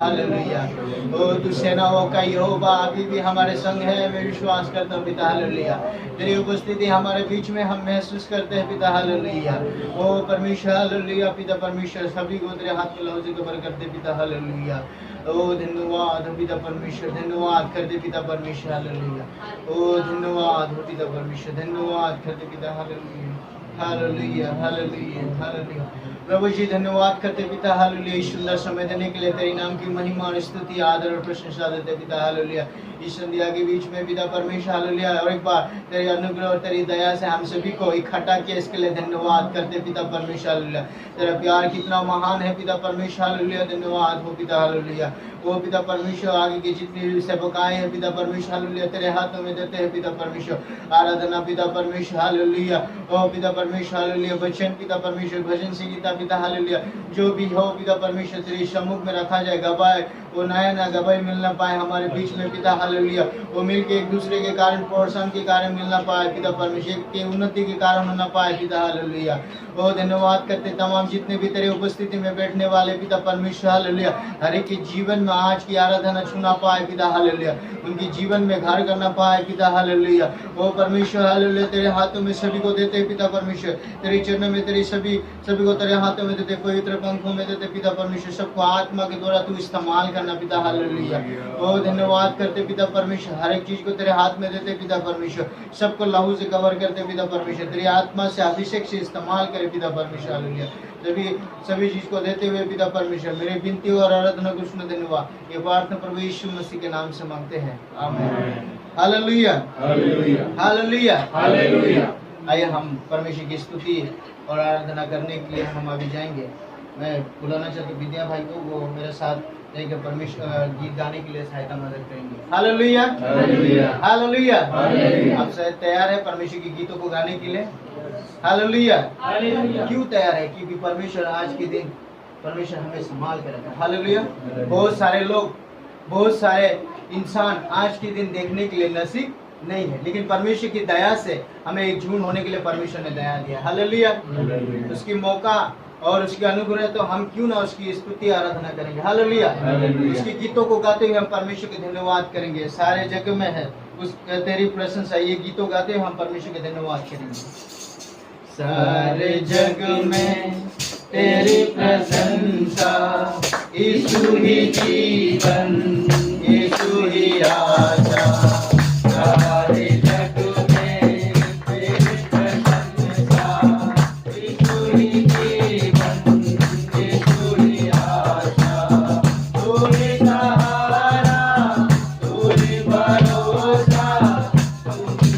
Hallelujah. ओ तू सेनाओं का यहोवा अभी भी हमारे संग है, मैं विश्वास करता हूँ पिता। हालेलुया। तेरी उपस्थिति हमारे बीच में हम महसूस करते हैं पिता। हालेलुया। ओ परमेश्वर हालेलुया। पिता परमेश्वर सभी को तेरे हाथ में लहू से कवर करते पिता। हालेलुया। ओ धन्यवाद हो पिता परमेश्वर, धन्यवाद करते पिता परमेश्वर। हालेलुया। ओ धन्यवाद हो पिता परमेश्वर, धन्यवाद करते पिता। हालेलुया। हालेलुया। हालेलुया। हालेलुया। प्रभु जी धन्यवाद करते पिता। हालेलुया। इस सुंदर समय देने के लिए तेरी नाम की महिमा और स्तुति आदर और प्रशंसा देते पिता। हालेलुया। इस संध्या के बीच में पिता परमेश्वर हालेलुया, और एक बार तेरे अनुग्रह और तेरी दया से हम सभी को इकट्ठा किया, इसके लिए धन्यवाद करते पिता परमेश्वर। हालेलुया। तेरा प्यार कितना महान है पिता परमेश्वर। हालेलुया। धन्यवाद हो पिता। हालेलुया। ओ पिता परमेश्वर, आगे की जितनी भी सेवकाएं हैं पिता परमेश्वर हालेलुया, तेरे हाथों में देते हैं पिता परमेश्वर। आराधना पिता परमेश्वर। हालेलुया। ओ पिता परमेश्वर हालेलुया, वचन पिता परमेश्वर, भजन संगीता पिता। हालेलुया। जो भी हो पिता परमेश्वर तेरे सम्मुख में रखा जाए, गवाए वो नया गवाही मिलना पाए हमारे बीच में पिता। हालेलुया। वो मिलके एक दूसरे के कारण, प्रोत्साहन के कारण मिलना पाए पिता परमेश्वर, के उन्नति के कारण होना पाए पिता। हालेलुया। ओ धन्यवाद करते तमाम जितने भी तेरे उपस्थिति में बैठने वाले पिता परमेश्वर। हालेलुया। हर एक के जीवन में आज की आराधना छूना पाए पिता। हालेलुया। उनके जीवन में घर करना पाए पिता। हालेलुया। ओ परमेश्वर हालेलुया, तेरे हाथों में सभी को देते पिता परमेश्वर, तेरे चरणों में तेरी सभी को तेरे हाथों में देते, पवित्र पंखों में देते पिता परमेश्वर। सबको आत्मा के द्वारा तू इस्तेमाल करना पिता। हालेलुया। ओ धन्यवाद करते पिता परमेश्वर, हर एक चीज को तेरे हाथ में देते पिता परमेश्वर, सबको लहू से कवर करते पिता परमेश्वर, तेरी आत्मा से अभिषेक से इस्तेमाल करे पिता परमेश्वर। हालेलुया। सभी चीज को देते हुए पिता परमेश्वर, मेरे विनती और आराधना को सुन धन्यवाद। ये प्रार्थना प्रभु यीशु मसीह के नाम से मांगते हैं, आमीन। हालेलुया। हालेलुया। हालेलुया। हालेलुया। आइए हम परमेश्वर की स्तुति और आराधना करने के लिए हम अभी जाएंगे। मैं बुलाना चाहता हूँ विद्या भाई को, वो मेरे साथ एक परमेश्वर गीत गाने के लिए सहायता मदद करेंगे। हालेलुया। हालेलुया। हालेलुया। आप शायद तैयार है परमेश्वर के गीतों को गाने के लिए? हालेलुया। हालेलुया। क्यों तैयार है? क्योंकि परमेश्वर आज के दिन परमेश्वर हमें संभाल कर रखा है। हालेलुया। बहुत सारे लोग, बहुत सारे इंसान आज के दिन देखने के लिए नसीब नहीं है, लेकिन परमेश्वर की दया से हमें एक जून होने के लिए परमेश्वर ने दया दिया। हालेलुया। उसकी मौका और उसके अनुग्रह, तो हम क्यों ना उसकी स्तुति आराधना करेंगे। हालेलुया। उसके गीतों को गाते हुए हम परमेश्वर के धन्यवाद करेंगे। सारे जग में है उस तेरी प्रशंसा, ये गीतों गाते हुए हम परमेश्वर के धन्यवाद करेंगे। सारे जग में तेरी प्रशंसा, यीशु ही जीवन, यीशु ही आशा। सारे जग में तेरी प्रशंसा, यीशु ही जीवन, यीशु ही आशा। तू ही सहारा, तू ही भरोसा, तू ही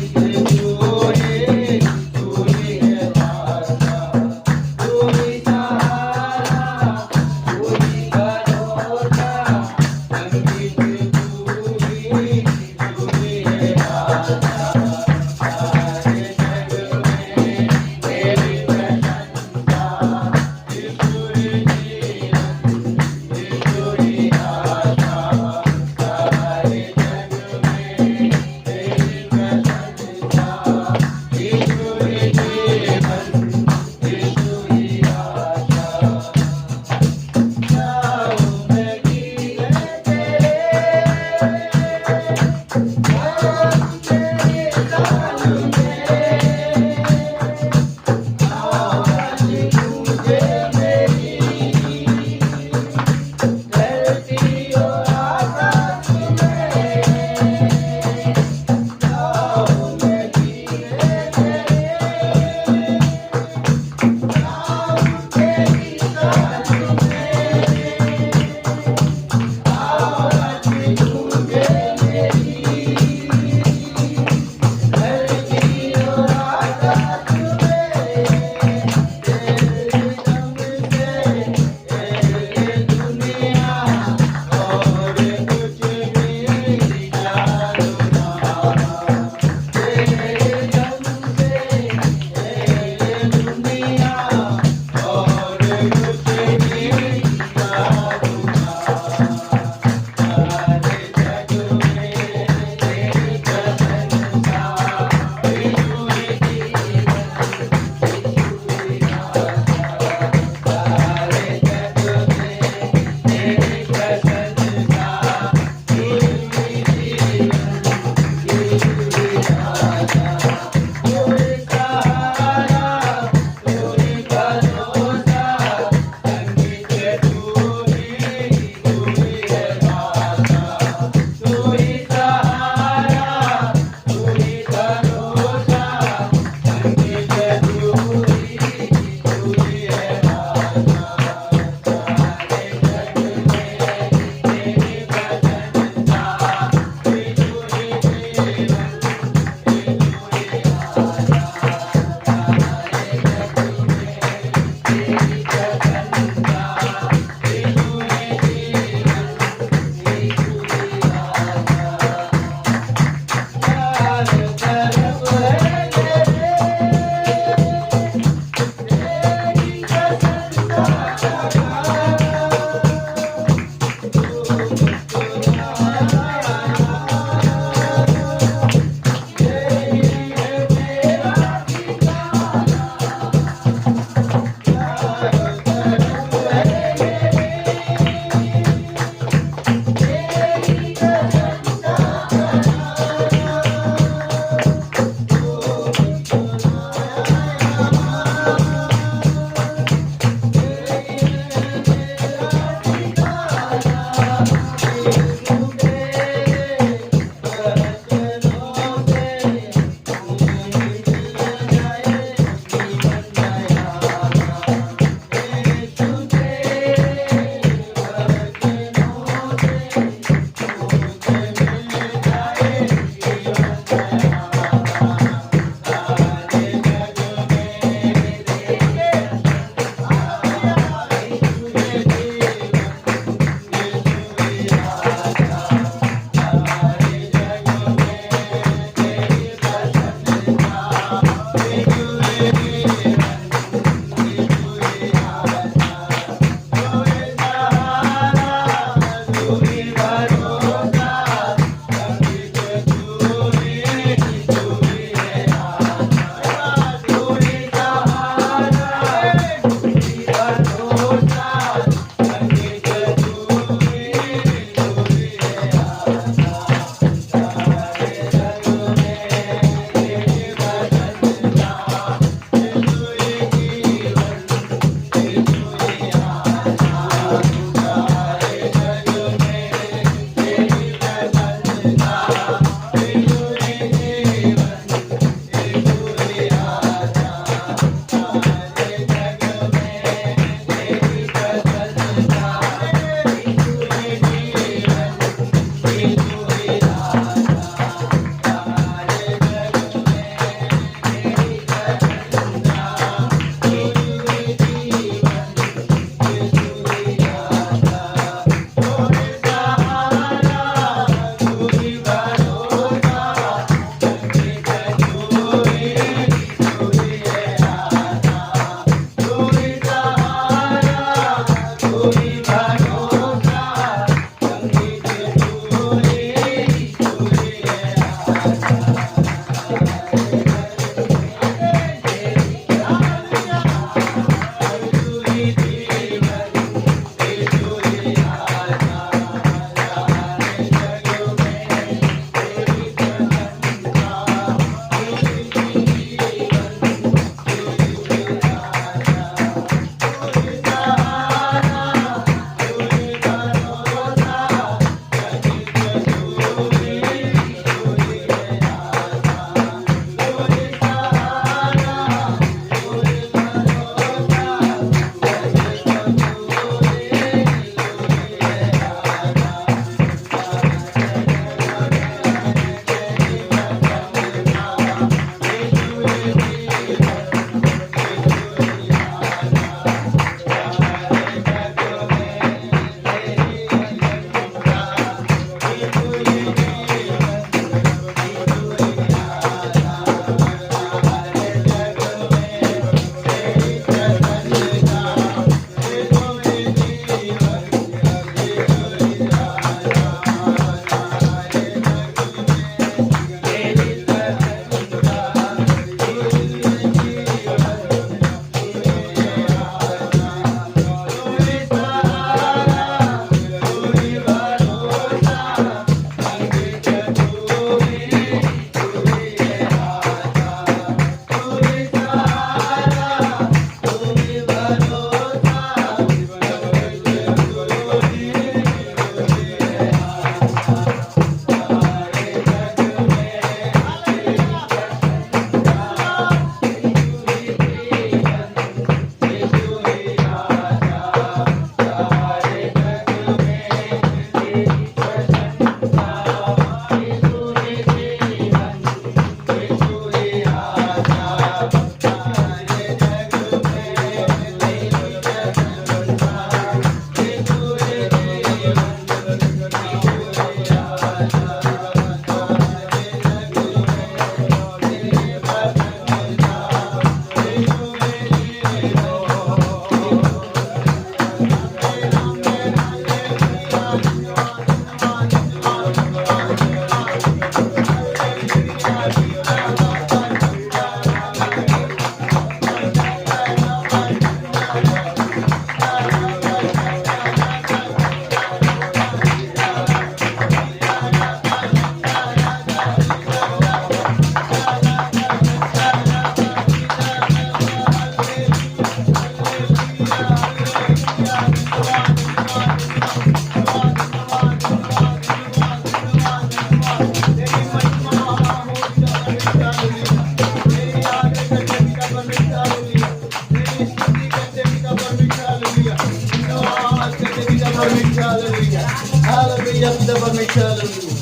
हालेलुया पिता परमेश्वर, हालेलुया।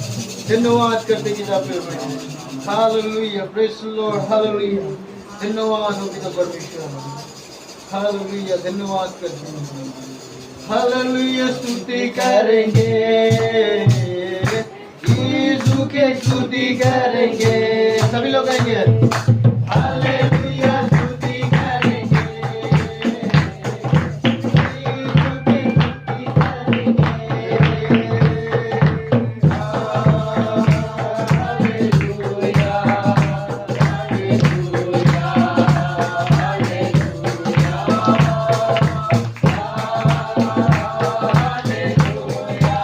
धन्यवाद करते पिता परमेश्वर, hallelujah, praise the Lord, hallelujah. धन्यवाद हो पिता परमेश्वर, हालेलुया, धन्यवाद करते हैं, हालेलुया। स्तुति करेंगे, यीशु के स्तुति करेंगे, सभी लोग कहेंगे हालेलुया, स्तुति करेंगे, यीशु की स्तुति करेंगे। Hallelujah, hallelujah, hallelujah.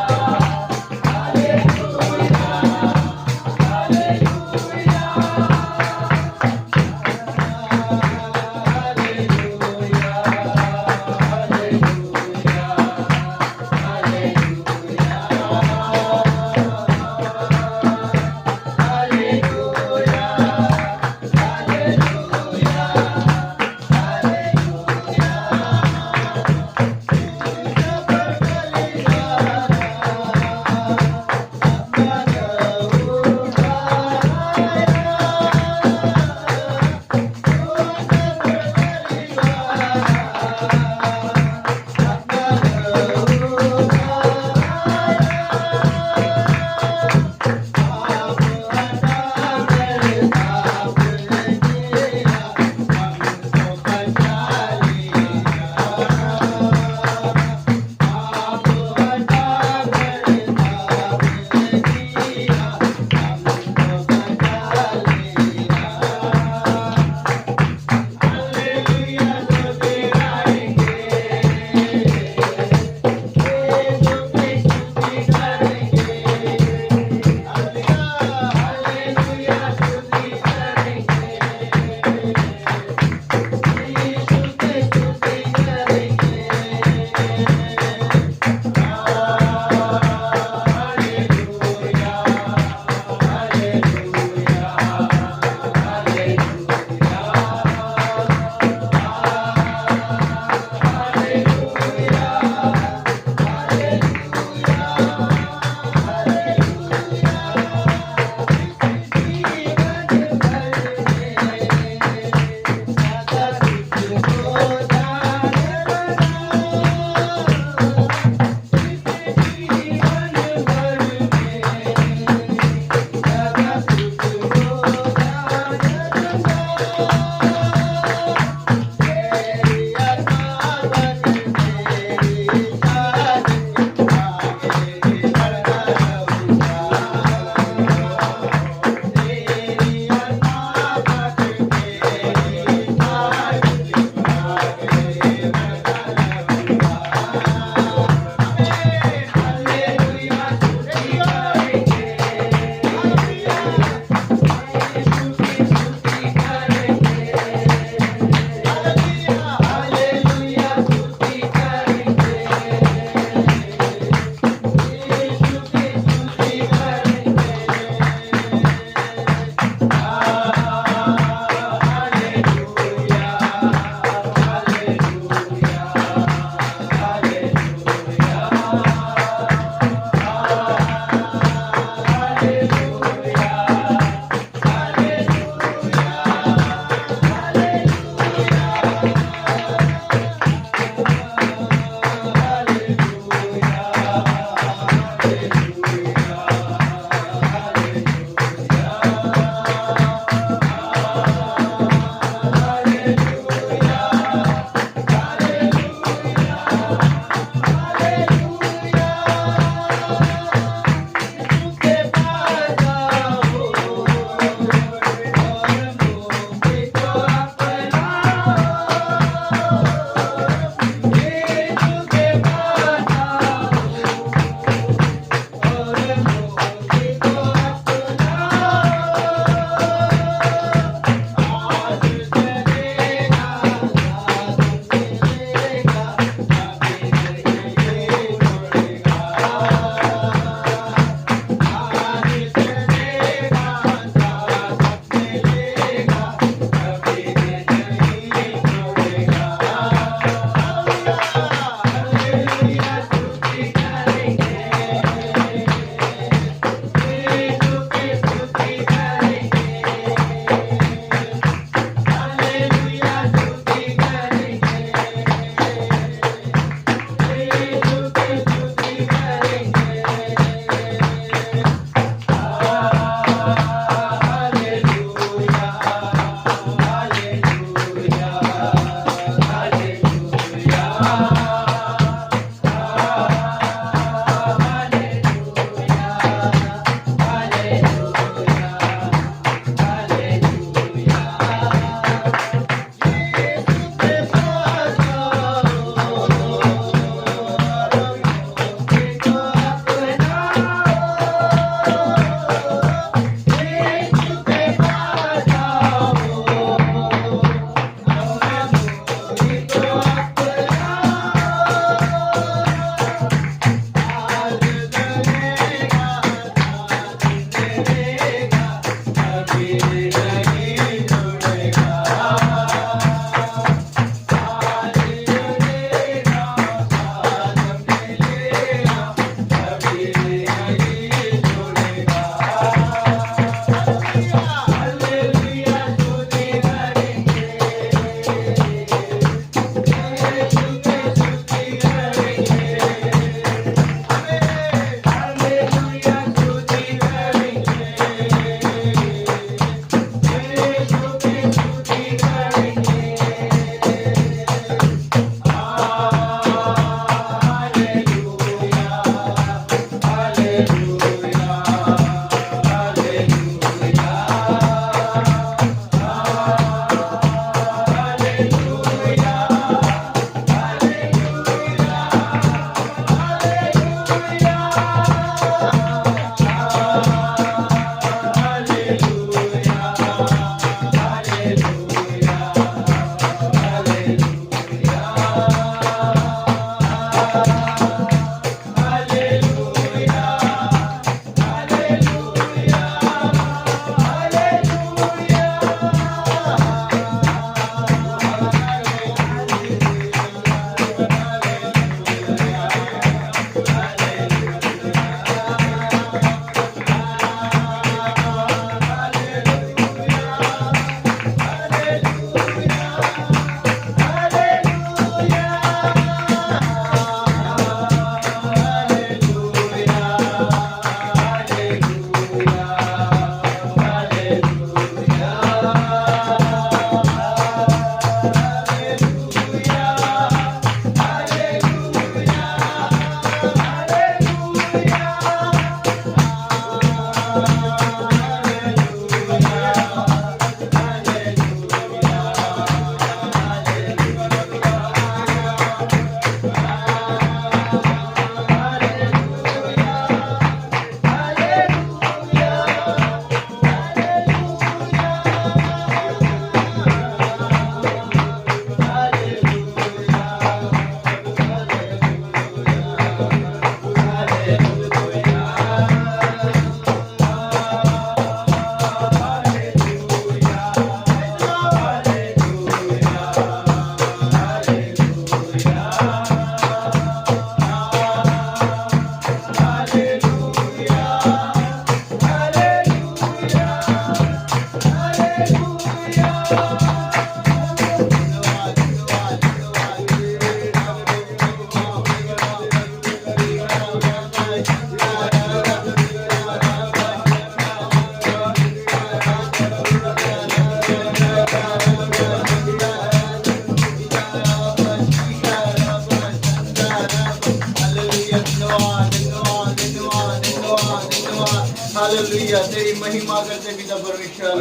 हालेलुया, तेरी महिमा करते पिता परमेश्वर।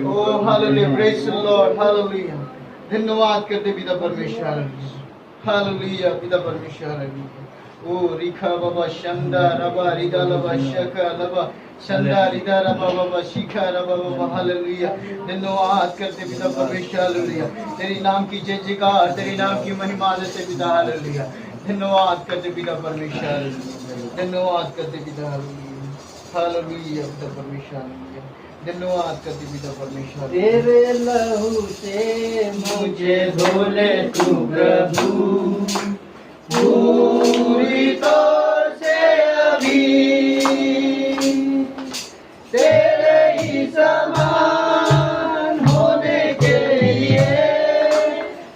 ओ hallelujah, praise the Lord, hallelujah, धन्यवाद करते पिता परमेश्वर। हालेलुया पिता परमेश्वर। ओ रिखा बाबा शंदा रबा रिदा लबा शका लबा शंदा रिदा रबा बाबा शिखा रबा बाबा। हालेलुया, धन्यवाद करते पिता परमेश्वर। हालेलुया, तेरी नाम की जय जयकार, तेरी नाम की महिमा देते पिता। हालेलुया, धन्यवाद करते पिता परमेश्वर, धन्यवाद करते पिता। हालेलुया पिता परमेश्वर, धन्यवाद करते पिता परमेश्वर। तेरे लहू से मुझे धोले तू प्रभु, पूरी तौर से अभी तेरे ही समान होने के लिए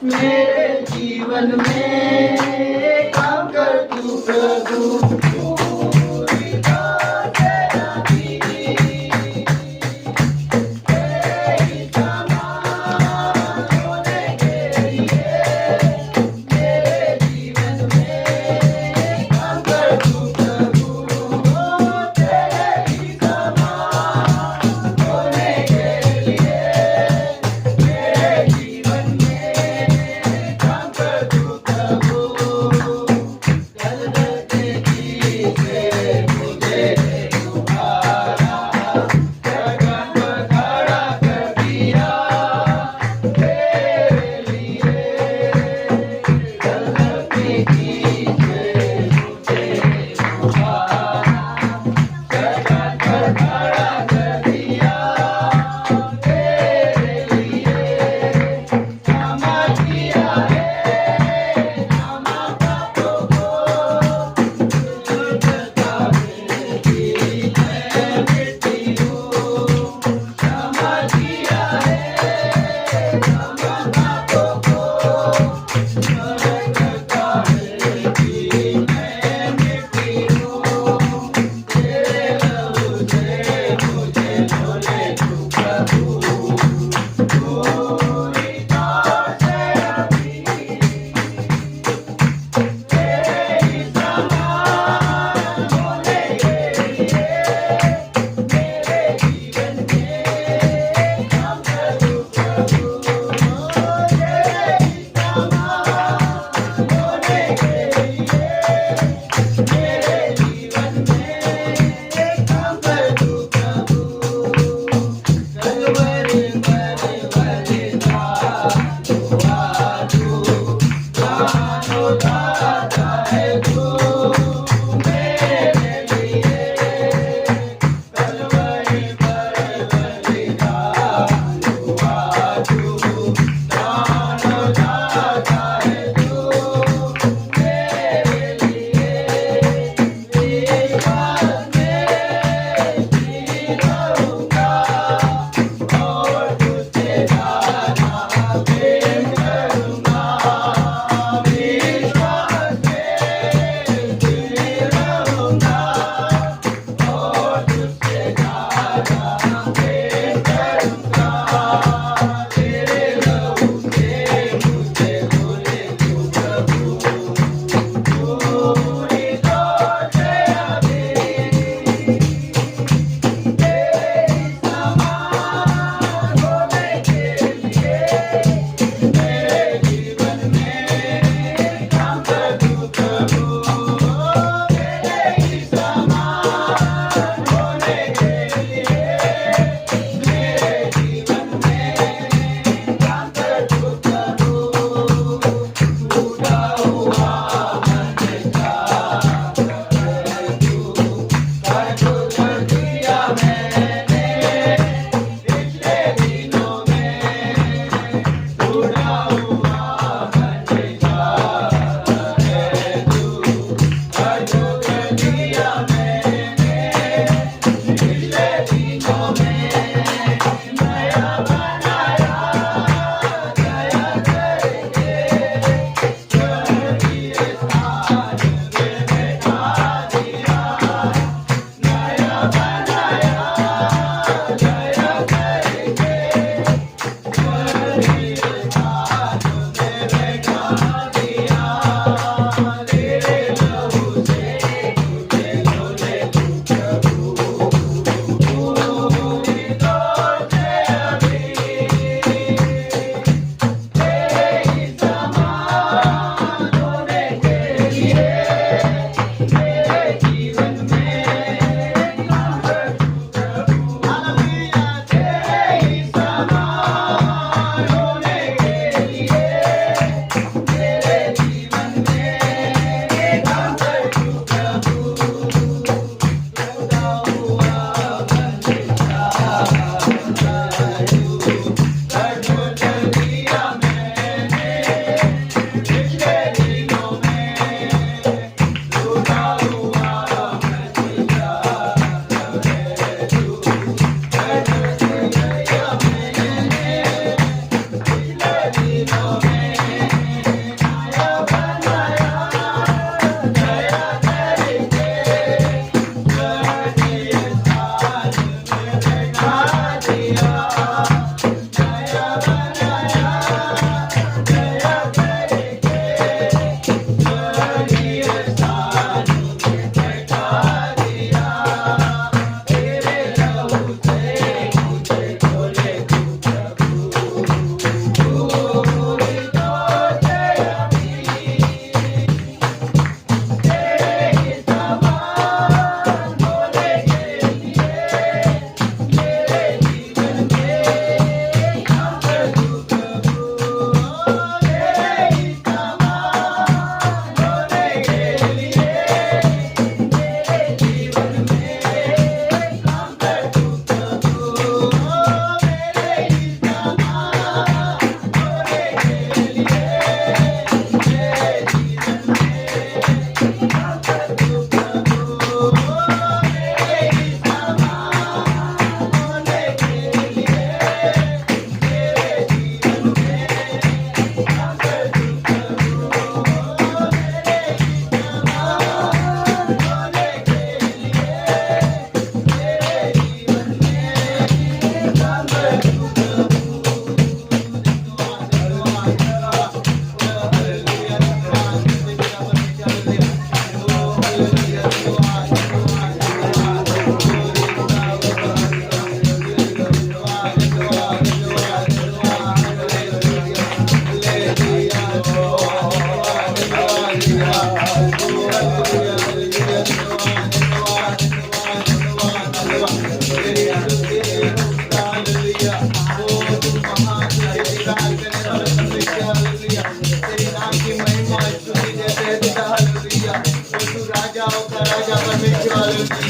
मेरे जीवन में काम कर तू प्रभु। पूरी तौर से अभी तेरे ही समान होने के लिए मेरे जीवन में काम कर तू प्रभु।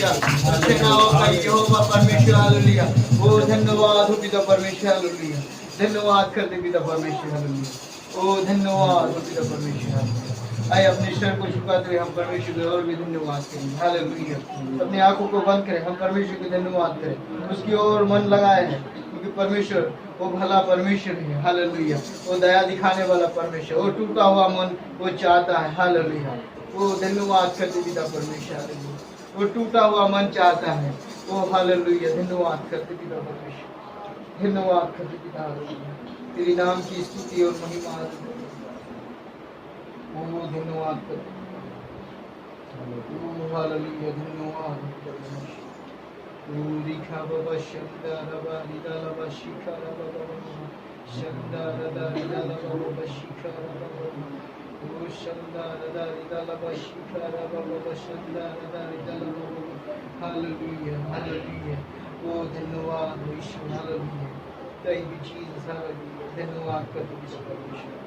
हालेलुया। सेनाओं का यहोवा परमेश्वर हालेलुया। ओ धन्यवाद हो पिता परमेश्वर हालेलुया। धन्यवाद करते पिता परमेश्वर हालेलुया। ओ धन्यवाद हो पिता परमेश्वर हालेलुया। आइए अपने सर को झुकाते हुए हम परमेश्वर को और भी धन्यवाद करें। हालेलुया। अपनी आंखों को बंद करें, हम परमेश्वर को धन्यवाद करें, उसकी ओर मन लगाए हैं, क्योंकि परमेश्वर वो भला परमेश्वर है। हालेलुया। वो दया दिखाने वाला परमेश्वर, वो टूटा हुआ मन वो चाहता है। हालेलुया। वो धन्यवाद करते पिता परमेश्वर हालेलुया। वो टूटा हुआ मन चाहता है वो। हालेलुया। धन्यवाद करते पिता परमेश्वर, धन्यवाद करते पिता हालेलुया। तेरे नाम की स्तुति और महिमा हालेलुया। ओ धन्यवाद करते, ओ हालेलुया। धन्यवाद परमेश्वर। Urika baba shandara bari dala bashikara baba shandara dari dala baba shikara baba o shandara dari dala bashikara baba shandara dari dala baba. Hallelujah, hallelujah. Oh धन्यवाद ईश्वर, hallelujah. Thank you Jesus, hallelujah. धन्यवाद करते परमेश्वर,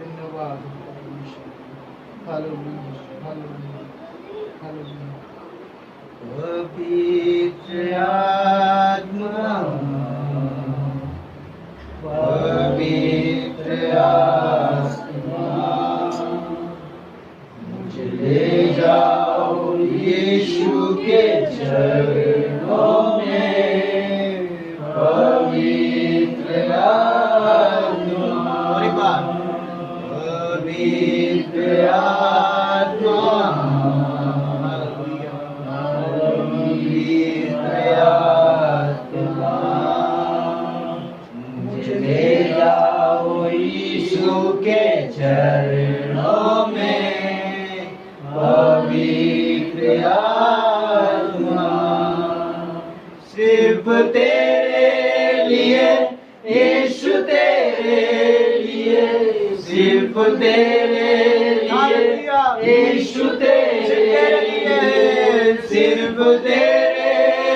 धन्यवाद परमेश्वर, hallelujah, hallelujah, hallelujah. पवित्र आत्मा, पवित्र आत्मा, मुझे ले जाओ यीशु के चरणों में। पवित्र आत्मा, पवित्र आत्मा, के चरणों में। पवित्र आत्मा, सिर्फ तेरे लिए यीशु, तेरे लिए, सिर्फ तेरे लिए यीशु, तेरे लिए, सिर्फ तेरे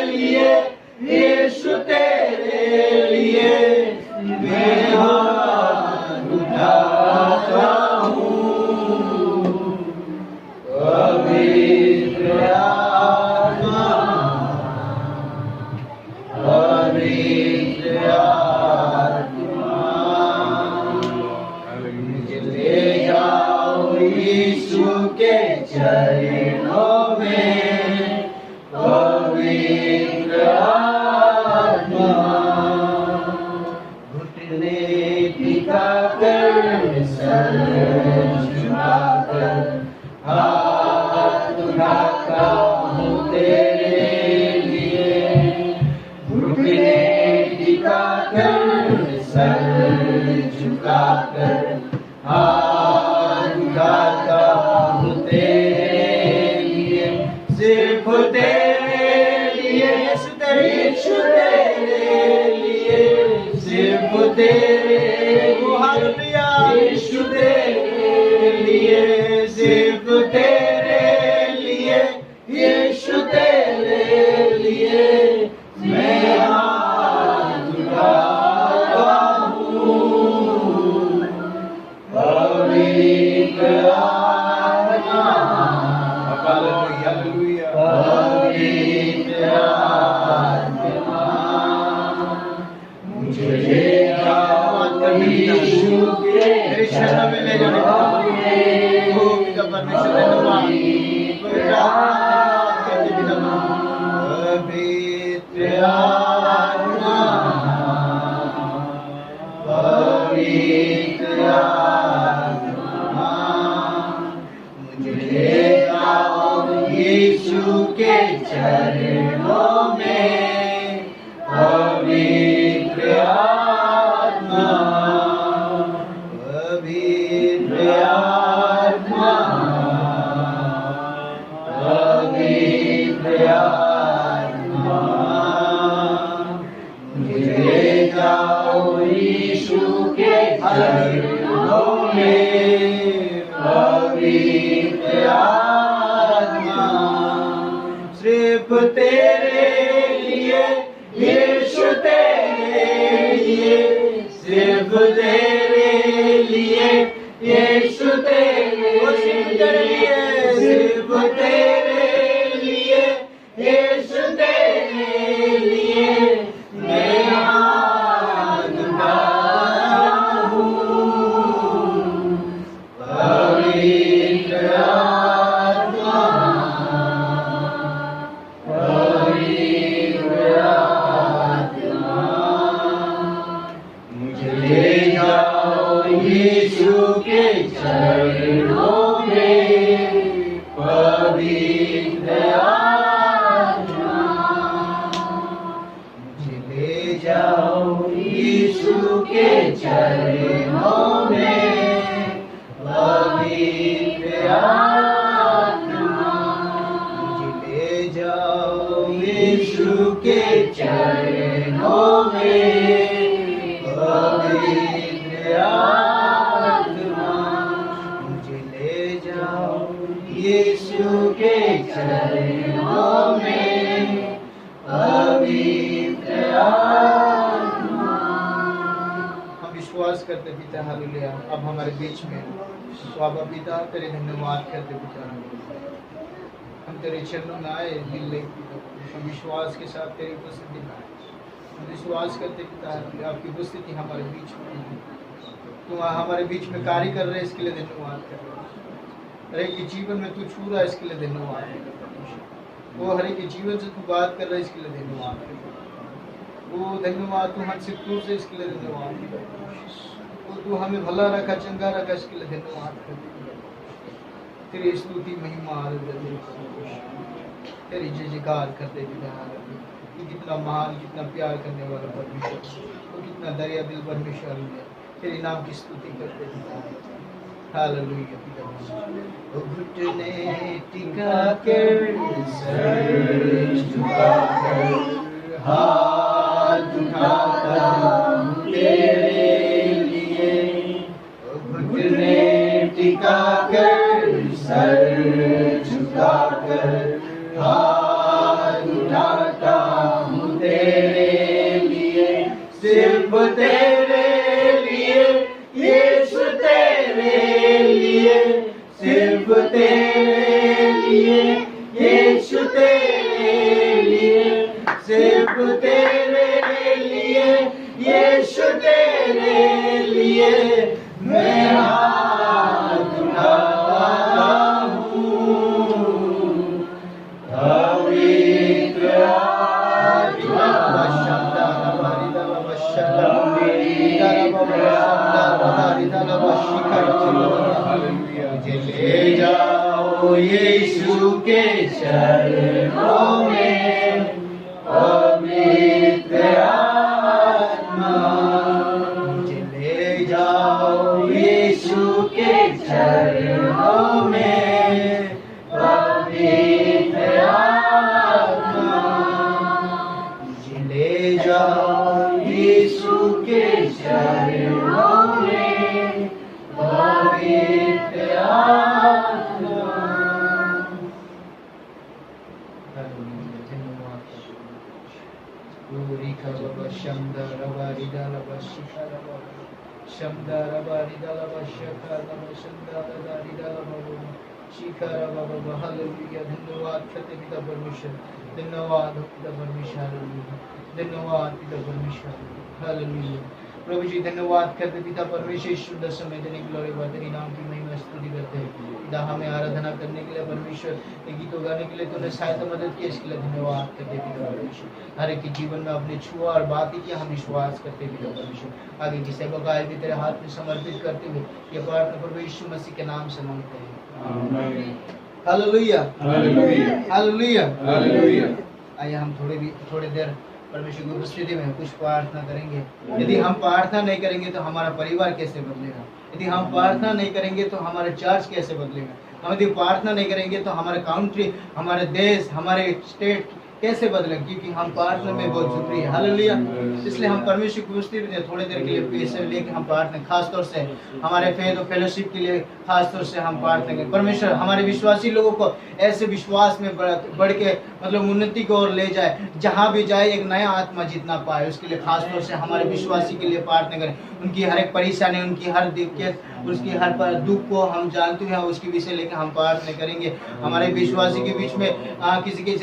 लिए यीशु, तेरे लिए मैं हाथ उठाता हूँ। पवित्र आत्मा, पवित्र आत्मा, मुझे ले जाओ यीशु के चरणों में। पवित्र आत्मा, घुटने टिकाकर सर झुकाकर हाथ उठाता हूँ तेरे लिए। घुटने टिकाकर सर झुकाकर हाथ उठाता हूँ तेरे लिए। सिर्फ तेरे लिए यीशु, तेरे लिए, सिर्फ तेरे यीशु, तेरे लिए, सिर्फ तेरे लिए यीशु, तेरे लिए मैं हाथ उठाता हूँ। पवित्र आत्मा, पवित्र आत्मा, मुझे ले जाओ यीशु के चरणों में ले जाने का पिता परमेश्वर धन्यवाद। पवित्र आत्मा, पवित्र आत्मा, मुझे ले जाओ यीशु के चरणों में। पवित्र आत्मा, पवित्र आत्मा, पवित्र आत्मा, मुझे ले जाओ यीशु के चरणों में। पवित्र आत्मा, सिर्फ तेरे लिए यीशु, तेरे लिए, सिर्फ तेरे लिए यीशु, तेरे लिए, सिर्फ तेरे लिए के चरणों में पवित्र आत्मा मुझे ले जाओ यीशु के चरणों में पवित्र आत्मा मुझे ले जाओ यीशु के चरणों में पवित्र आत्मा। हम विश्वास करते पिता हालेलुया। अब हमारे बीच में स्वाबा पिता तेरे धन्यवाद करते पिता, हम तेरे चरणों में आए दिल लेके, हम विश्वास के साथ तेरी उपस्थिति में आए। हम विश्वास करते पिता आपकी उपस्थिति हमारे बीच में है। तुम हमारे बीच में कार्य कर रहे इसके लिए धन्यवाद कर रहे। हर एक के जीवन में तू छू रहा है इसके लिए धन्यवाद कर रहे। वो हर एक के जीवन से तू बात कर रहा है इसके लिए धन्यवाद कर रहे। वो धन्यवाद तू हमसे दूर से इसके लिए धन्यवाद कर रहे। वो तू हमें भला रखा चंगा रखा इसके लिए धन्यवाद कर रहे। तेरी स्तुति महिमा तेरी जय जयकार करते पिता। तू कितना महान कितना प्यार करने वाला परमेश्वर, वो कितना दरिया दिल परमेश्वर है। तेरे नाम की स्तुति करते पिता। हालेलुया पिता। घुटने टिका कर सर झुकाकर हाथ उठाता हूँ तेरे लिए। घुटने टिका कर सर झुकाकर हाथ उठाता हूँ तेरे लिए। सिर्फ तेरे लिए यीशु तेरे लिए, सिर्फ तेरे लिए यीशु तेरे लिए, सिर्फ तेरे लिए यीशु तेरे लिए मैं हाथ उठाता हूँ। पवित्र आत्मा मुझे ले जाओ यीशु के चरणों में पवित्र आत्मा मुझे ले जाओ यीशु के चरणों में पवित्र आत्मा मुझे ले जाओ यीशु के चरणों में पवित्र आत्मा। Glory Kababa Shamda Rabari Dalaba Shika Rabba Shamda Rabari Dalaba Shaka Rabba Shamda Rabari Dalaba Shika Rabba Hallelujah। धन्यवाद करते पिता परमेश्वर, धन्यवाद पिता परमेश्वर, धन्यवाद पिता परमेश्वर। हालेलुया प्रभु जी, धन्यवाद करते पिता परमेश्वर। शुद्ध समय देने के लिए तेरी नाम की महिमा स्तुति करते हैं पिता। हमें आराधना करने के लिए परमेश्वर, गीतों गाने के लिए तूने सहायता मदद की, इसके लिए धन्यवाद करते पिता परमेश्वर। हर एक के जीवन में अपने छुआ और बात की हम विश्वास करते पिता परमेश्वर। आगे की सेवा का भी तेरे हाथ में समर्पित करते हुए ये प्रार्थना प्रभु यीशु मसीह के नाम से मांगते हैं। Hallelujah hallelujah hallelujah. आइए हम थोड़ी देर परमेश्वर की उपस्थिति में कुछ प्रार्थना करेंगे। यदि हम प्रार्थना नहीं करेंगे तो हमारा परिवार कैसे बदलेगा? यदि हम प्रार्थना नहीं करेंगे तो हमारा चर्च कैसे बदलेगा? हम यदि प्रार्थना नहीं करेंगे तो हमारे काउंट्री, हमारे देश, हमारे स्टेट कैसे बदलेंगे? क्योंकि हम प्रार्थना में बहुत जरूरी है। हालेलुया। इसलिए हम परमेश्वर की उपस्थिति में थोड़ी देर के लिए पैसे लेके हम प्रार्थना, खासतौर से हमारे फेथ और फेलोशिप के लिए खासतौर से हम प्रार्थना करें। परमेश्वर हमारे विश्वासी लोगों को ऐसे विश्वास में बढ़ के मतलब उन्नति की ओर ले जाए, जहाँ भी जाए एक नया आत्मा जितना पाए, उसके लिए खासतौर से हमारे विश्वासी के लिए प्रार्थना करें। उनकी हर एक परेशानी, उनकी हर दिक्कत, उसकी हर दुख को हम जानते हैं, उसके विषय लेकर हम प्रार्थना करेंगे। हमारे विश्वासी के बीच में किसी के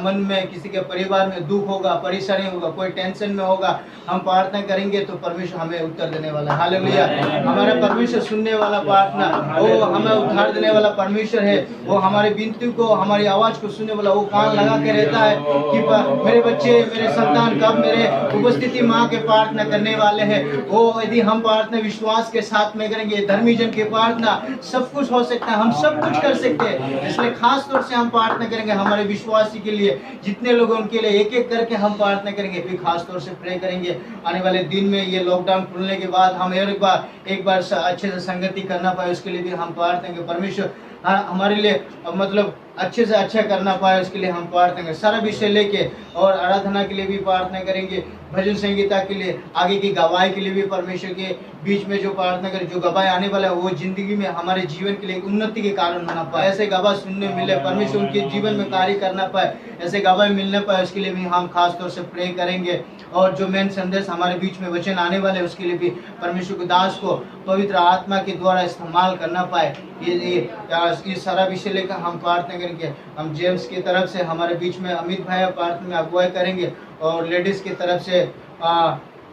मन में, किसी के परिवार में दुख होगा, परेशानी होगा, कोई टेंशन में होगा, हम प्रार्थना करेंगे तो परमेश्वर हमें उत्तर देने वाला है। हालेलुया। हमारा परमेश्वर सुनने वाला प्रार्थना, वो हमें उद्धार देने वाला परमेश्वर है। वो हमारी विनती को, हमारी आवाज को सुनने वाला, वो कान लगा के रहता है कि मेरे बच्चे, मेरे संतान कब मेरे उपस्थिति माँ के प्रार्थना करने वाले हैं। वो यदि हम प्रार्थना विश्वास के साथ में करेंगे, लिए धर्मी जन की प्रार्थना सब कुछ हो सकता है, हम सब कुछ कर सकते हैं। इसलिए खास तौर से हम प्रार्थना करेंगे हमारे विश्वासी के लिए, जितने लोग उनके लिए एक एक करके हम प्रार्थना करेंगे, फिर खास तौर से प्रे करेंगे। आने वाले दिन में ये लॉकडाउन खुलने के बाद हम एक बार अच्छे से संगति करना पाए, उसके लिए भी हम प्रार्थना करेंगे। परमेश्वर हमारे लिए मतलब अच्छे से अच्छा करना पाए, उसके लिए हम प्रार्थना करेंगे। सारा विषय लेके और आराधना के लिए भी प्रार्थना करेंगे, भजन संगीता के लिए, आगे की गवाही के लिए भी परमेश्वर के बीच में जो प्रार्थना करें, जो गवाही आने वाला है वो जिंदगी में हमारे जीवन के लिए उन्नति के कारण होना पाए। ऐसे गवाह सुनने मिले, परमेश्वर उनके जीवन में कार्य करना पाए, ऐसे गवाही मिलने पाए, उसके लिए भी हम खास तौर से प्रे करेंगे। और जो मेन संदेश हमारे बीच में वचन आने वाले उसके लिए भी परमेश्वर के दास को पवित्र आत्मा के द्वारा इस्तेमाल करना पाए। ये सारा विषय लेकर हम प्रार्थना करेंगे। हम जेम्स की तरफ से हमारे बीच में अमित भाई प्रार्थना में अगुवाई करेंगे, और लेडीज की तरफ से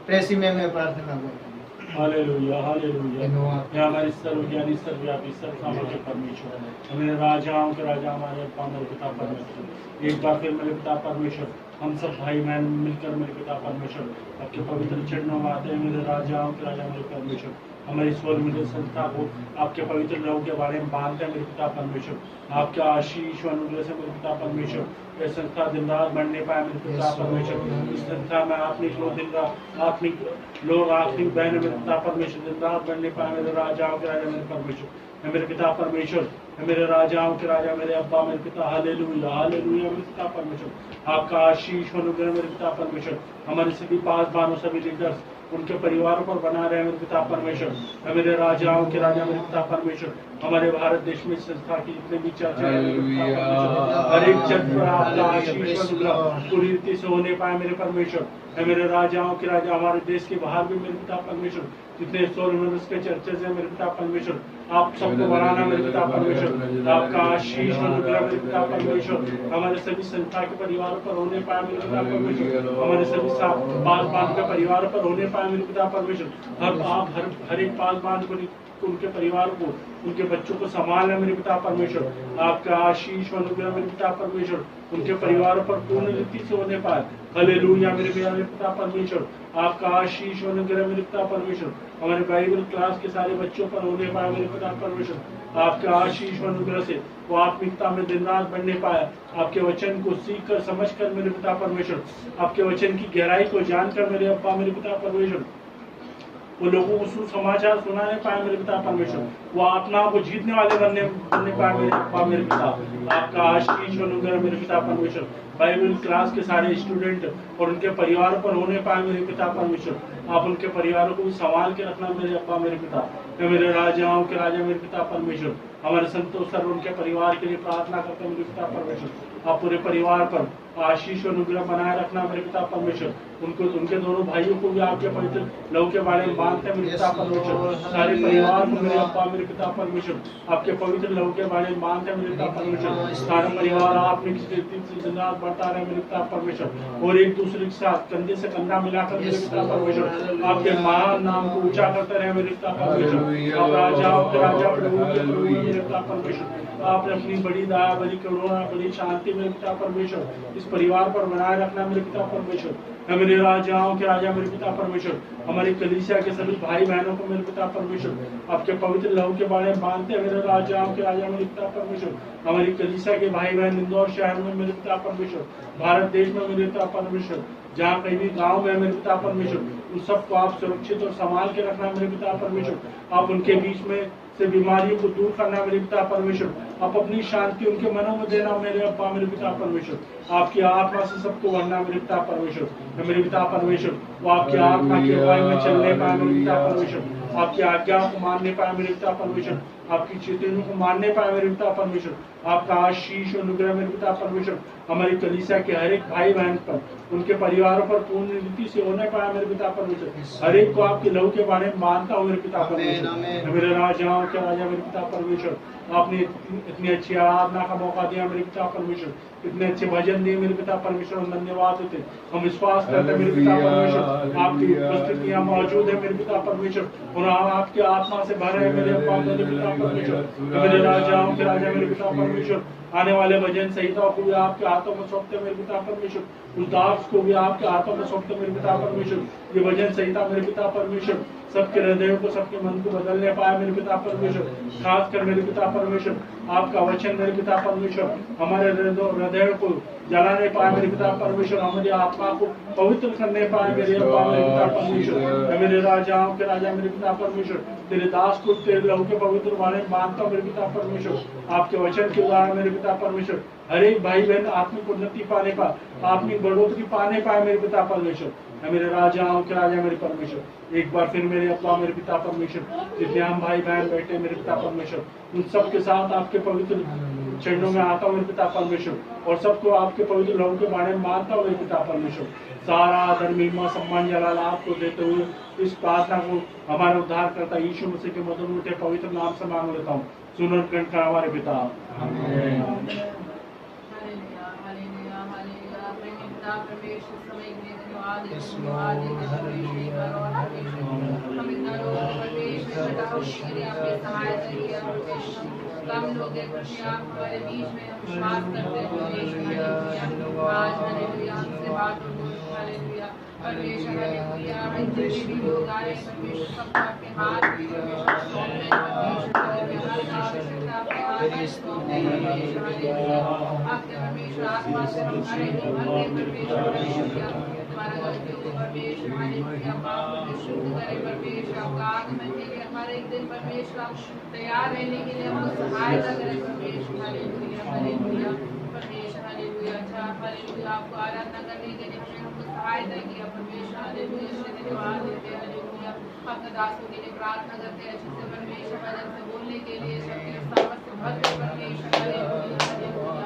प्रेसी में प्रार्थना में अगुवाई करेंगे। Hallelujah hallelujah. हे हमारे सर्वज्ञानी सर्वव्यापी सर्वसामर्थ्य परमेश्वर, हमारे राजाओं के राजा, हमारे पिता परमेश्वर, एक बार फिर मेरे पिता परमेश्वर, हम सब भाई बहन मिलकर मेरे पिता परमेश्वर आपके पवित्र चरणों में आते हैं। मेरे राजाओं के राजा मेरे परमेश्वर, हमारी स्वर मिले संस्था को आपके पवित्र लहू के बारे में बांधते हैं मेरे पिता परमेश्वर। आपके आशीष व अनुग्रह से मेरे पिता परमेश्वर ये संस्था दिन रात बढ़ने पाए मेरे पिता परमेश्वर। इस संस्था में आत्मिक लोग दिन रात आत्मिक बहन मेरे पिता परमेश्वर दिन रात बढ़ने पाए मेरे राजाओं के राजा मेरे परमेश्वर। मेरे पिता परमेश्वर, मेरे राजाओं के राजा, मेरे अब्बा मेरे पिता, हालेलुया हालेलुया मेरे पिता परमेश्वर। आपका आशीष व अनुग्रह मेरे पिता परमेश्वर हमारे सभी पासवानों, सभी लीडर्स, उनके परिवारों पर बना रहे मेरे पिता परमेश्वर। मेरे राजाओं के राजा मेरे पिता परमेश्वर, हमारे भारत देश में संस्था की जितने भी चर्चा है हर एक चर्च पर आपका आशीष व अनुग्रह पूरी रीति से होने पाए मेरे परमेश्वर। मेरे राजाओं के राजा, हमारे देश के बाहर भी मेरे पिता परमेश्वर जितने सोलर के चर्चेज है मेरे पिता परमेश्वर, आप सबको बढ़ाना मेरे पिता परमेश्वर। आपका आशीष अनुग्रह मेरे पिता परमेश्वर हमारे सभी संस्था के परिवारों पर होने पाए मेरे पिता परमेश्वर। हमारे सभी पासवान के परिवारों पर होने पाए मेरे पिता परमेश्वर। हर एक पासवान को, उनके परिवार को, उनके बच्चों को संभालना मेरे पिता परमेश्वर। आपका आशीष अनुग्रह मेरे पिता परमेश्वर उनके परिवारों पर पूर्ण रीति से होने पाए। हालेलुया मेरे पिता परमेश्वर। आपका आशीष अनुग्रह मेरे पिता परमेश्वर हमारे बाइबल क्लास के सारे बच्चों पर होने पाए मेरे पिता परमेश्वर। आपके आशीष अनुग्रह से वो आत्मिकता में दिन रात बढ़ने पाया। आपके वचन को सीख कर समझ कर मेरे पिता परमेश्वर, आपके वचन की गहराई को जानकर मेरे अब्बा मेरे पिता परमेश्वर वो लोगों को सुसमाचार सुनाने पाए मेरे पिता परमेश्वर। वो आत्माओं को जीतने वाले बनने पाए मेरे पिता। आपका आशीष अनुग्रह मेरे पिता परमेश्वर बाइबल क्लास के सारे स्टूडेंट और उनके परिवार पर होने पाए मेरे पिता परमेश्वर। आप उनके परिवारों को भी संभाल के रखना मेरे अब्बा मेरे पिता। मेरे राजाओं के राजा मेरे पिता परमेश्वर, हमारे संतोष सर उनके परिवार के लिए प्रार्थना करते हैं मेरे पिता परमेश्वर। आप पूरे परिवार पर आशीष अनुग्रह बनाए रखना मेरे पिता परमेश्वर। उनको, उनके दोनों भाइयों को भी आपके पवित्र लहू के बारे में बांधते हैं मेरे पिता परमेश्वर। सारे परिवार को मेरे अब्बा मेरे पिता परमेश्वर आपके पवित्र लहू के बारे में बांधते हैं मेरे पिता परमेश्वर। सारा परिवार आपने दिन रात बढ़ता रहे मेरे पिता परमेश्वर, और एक दूसरे के साथ कंधे से कंधा मिलाकर मेरे पिता परमेश्वर आपके महान नाम को ऊंचा करते रहे मेरे पिता परमेश्वर। आप राजाओं के राजा मेरे पिता परमेश्वर, आपने अपनी बड़ी दया, बड़ी करुणा, बड़ी शांति मेरे पिता परमेश्वर इस परिवार पर बनाए रखना मेरे पिता परमेश्वर। मेरे राजाओं के राजा मेरे पिता परमेश्वर, हमारी कलीसिया के सभी भाई बहनों को मेरे पिता परमेश्वर आपके पवित्र लहू के बारे में बांधते हैं मेरे राजाओं के राजा मेरे पिता परमेश्वर। हमारी कलीसिया के भाई बहन इंदौर शहर में मेरे पिता परमेश्वर, भारत देश में मेरे पिता परमेश्वर, जहाँ कहीं भी गाँव में मेरे पिता परमेश्वर, उन सबको आप सुरक्षित और संभाल के रखना मेरे पिता परमेश्वर। आप उनके बीच में से बीमारियों को दूर करना मेरे पिता परमेश्वर। आप अपनी शांति उनके मनों में देना मेरे अब्बा मेरे पिता परमेश्वर। आपकी आत्मा से सबको भरना मेरे पिता परमेश्वर। मेरे पिता परमेश्वर वो आपकी आत्मा की अगुवाई में चलने पाए मेरे पिता परमेश्वर, आपकी आज्ञाओं को मानने पाए मेरे पिता परमेश्वर, आपकी चेतनों को मानने पाए मेरे पिता परमेश्वर। आपका आशीष अनुग्रह मेरे पिता परमेश्वर हमारी कलीसिया के हर एक भाई बहन पर, उनके परिवारों पर पूर्ण रीति से होने पाए मेरे पिता परमेश्वर। हर एक को आपके लहू के बारे में मानता हूँ मेरे पिता परमेश्वर। मेरे राजाओं के राजा मेरे पिता परमेश्वर, आपने इतनी अच्छी आराधना का मौका दिया मेरे पिता परमेश्वर, इतने अच्छे भजन दिए मेरे पिता परमेश्वर, हम धन्यवाद देते। हम विश्वास करते हैं मेरे पिता परमेश्वर आपकी उपस्थिति यहाँ मौजूद है मेरे पिता परमेश्वर, और आपकी आत्मा से भरे है मेरे अब्बा मेरे पिता परमेश्वर। मेरे राजाओं के राजा मेरे पिता परमेश्वर परमेश्वर। आने वाले भजन संहिताओं को भी आपके हाथों में सौंपते मेरे पिता परमेश्वर। उस दास को भी आपके हाथों में सौंपते मेरे पिता परमेश्वर। ये भजन संहिता मेरे पिता परमेश्वर सबके हृदयों को, सबके मन को बदलने पाए मेरे पिता परमेश्वर। खास कर मेरे पिता परमेश्वर आपका वचन मेरे पिता परमेश्वर हमारे हृदयों को जलाने पाए मेरे पिता परमेश्वर। हमारी आत्मा को पवित्र करने पाए मेरे पिता परमेश्वर। मेरे राजाओं के राजा मेरे पिता परमेश्वर, तेरे दास को तेरे लहू के पवित्र वाले मानता हूं मेरे पिता परमेश्वर। आपके वचन के द्वारा मेरे पिता परमेश्वर हर एक भाई बहन आत्मिक उन्नति पाने का, आत्मिक बढ़ोतरी पाने पाए मेरे पिता परमेश्वर। मेरे राजाओं के राजा मेरे परमेश्वर, एक बार फिर मेरे अब्बा मेरे पिता परमेश्वर, जितने हम भाई बहन बैठे मेरे पिता परमेश्वर, उन सब के साथ आपके पवित्र चरणों में आता हूँ मेरे पिता परमेश्वर, और सबको आपके पवित्र लोगों के बारे में मानता हूँ मेरे पिता परमेश्वर। सारा आदर महिमा सम्मान जलाल आपको देते हुए इस प्रार्थना को हमारे उद्धार करता यीशु मसीह के मधुर मीठे पवित्र नाम से मांग लेता हूँ। सुनो कर हमारे पिता। कम लोग हैं आप हमारे बीच में हम विश्वास करते हैं आज हालेलुया हमसे बात हो हालेलुया परमेश्वर हालेलुया हम जितने भी लोग आए परमेश्वर सबको आपके हाथ में सौंपते हैं आपके परमेश्वर आत्मा से हम भरे परमेश्वर हालेलुया हमारा परमेश्वर हालेलुया पाप को शुद्ध करे परमेश्वर आपका आगमन के लिए हर एक दिन परमेश्वर आप तैयार रहने के लिए हम सहायता करें परमेश्वर हालेलुया हालेलुया परमेश्वर हालेलुया अच्छा हालेलुया आपको आराधना करने के लिए हमें हमको सहायता किया परमेश्वर हालेलुया इसलिए धन्यवाद देते हैं हालेलुया अपने दासों के लिए प्रार्थना करते हैं अच्छे से परमेश्वर वचन से बोलने के लिए शक्ति और सामर्थ्य भर परमेश्वर हालेलुया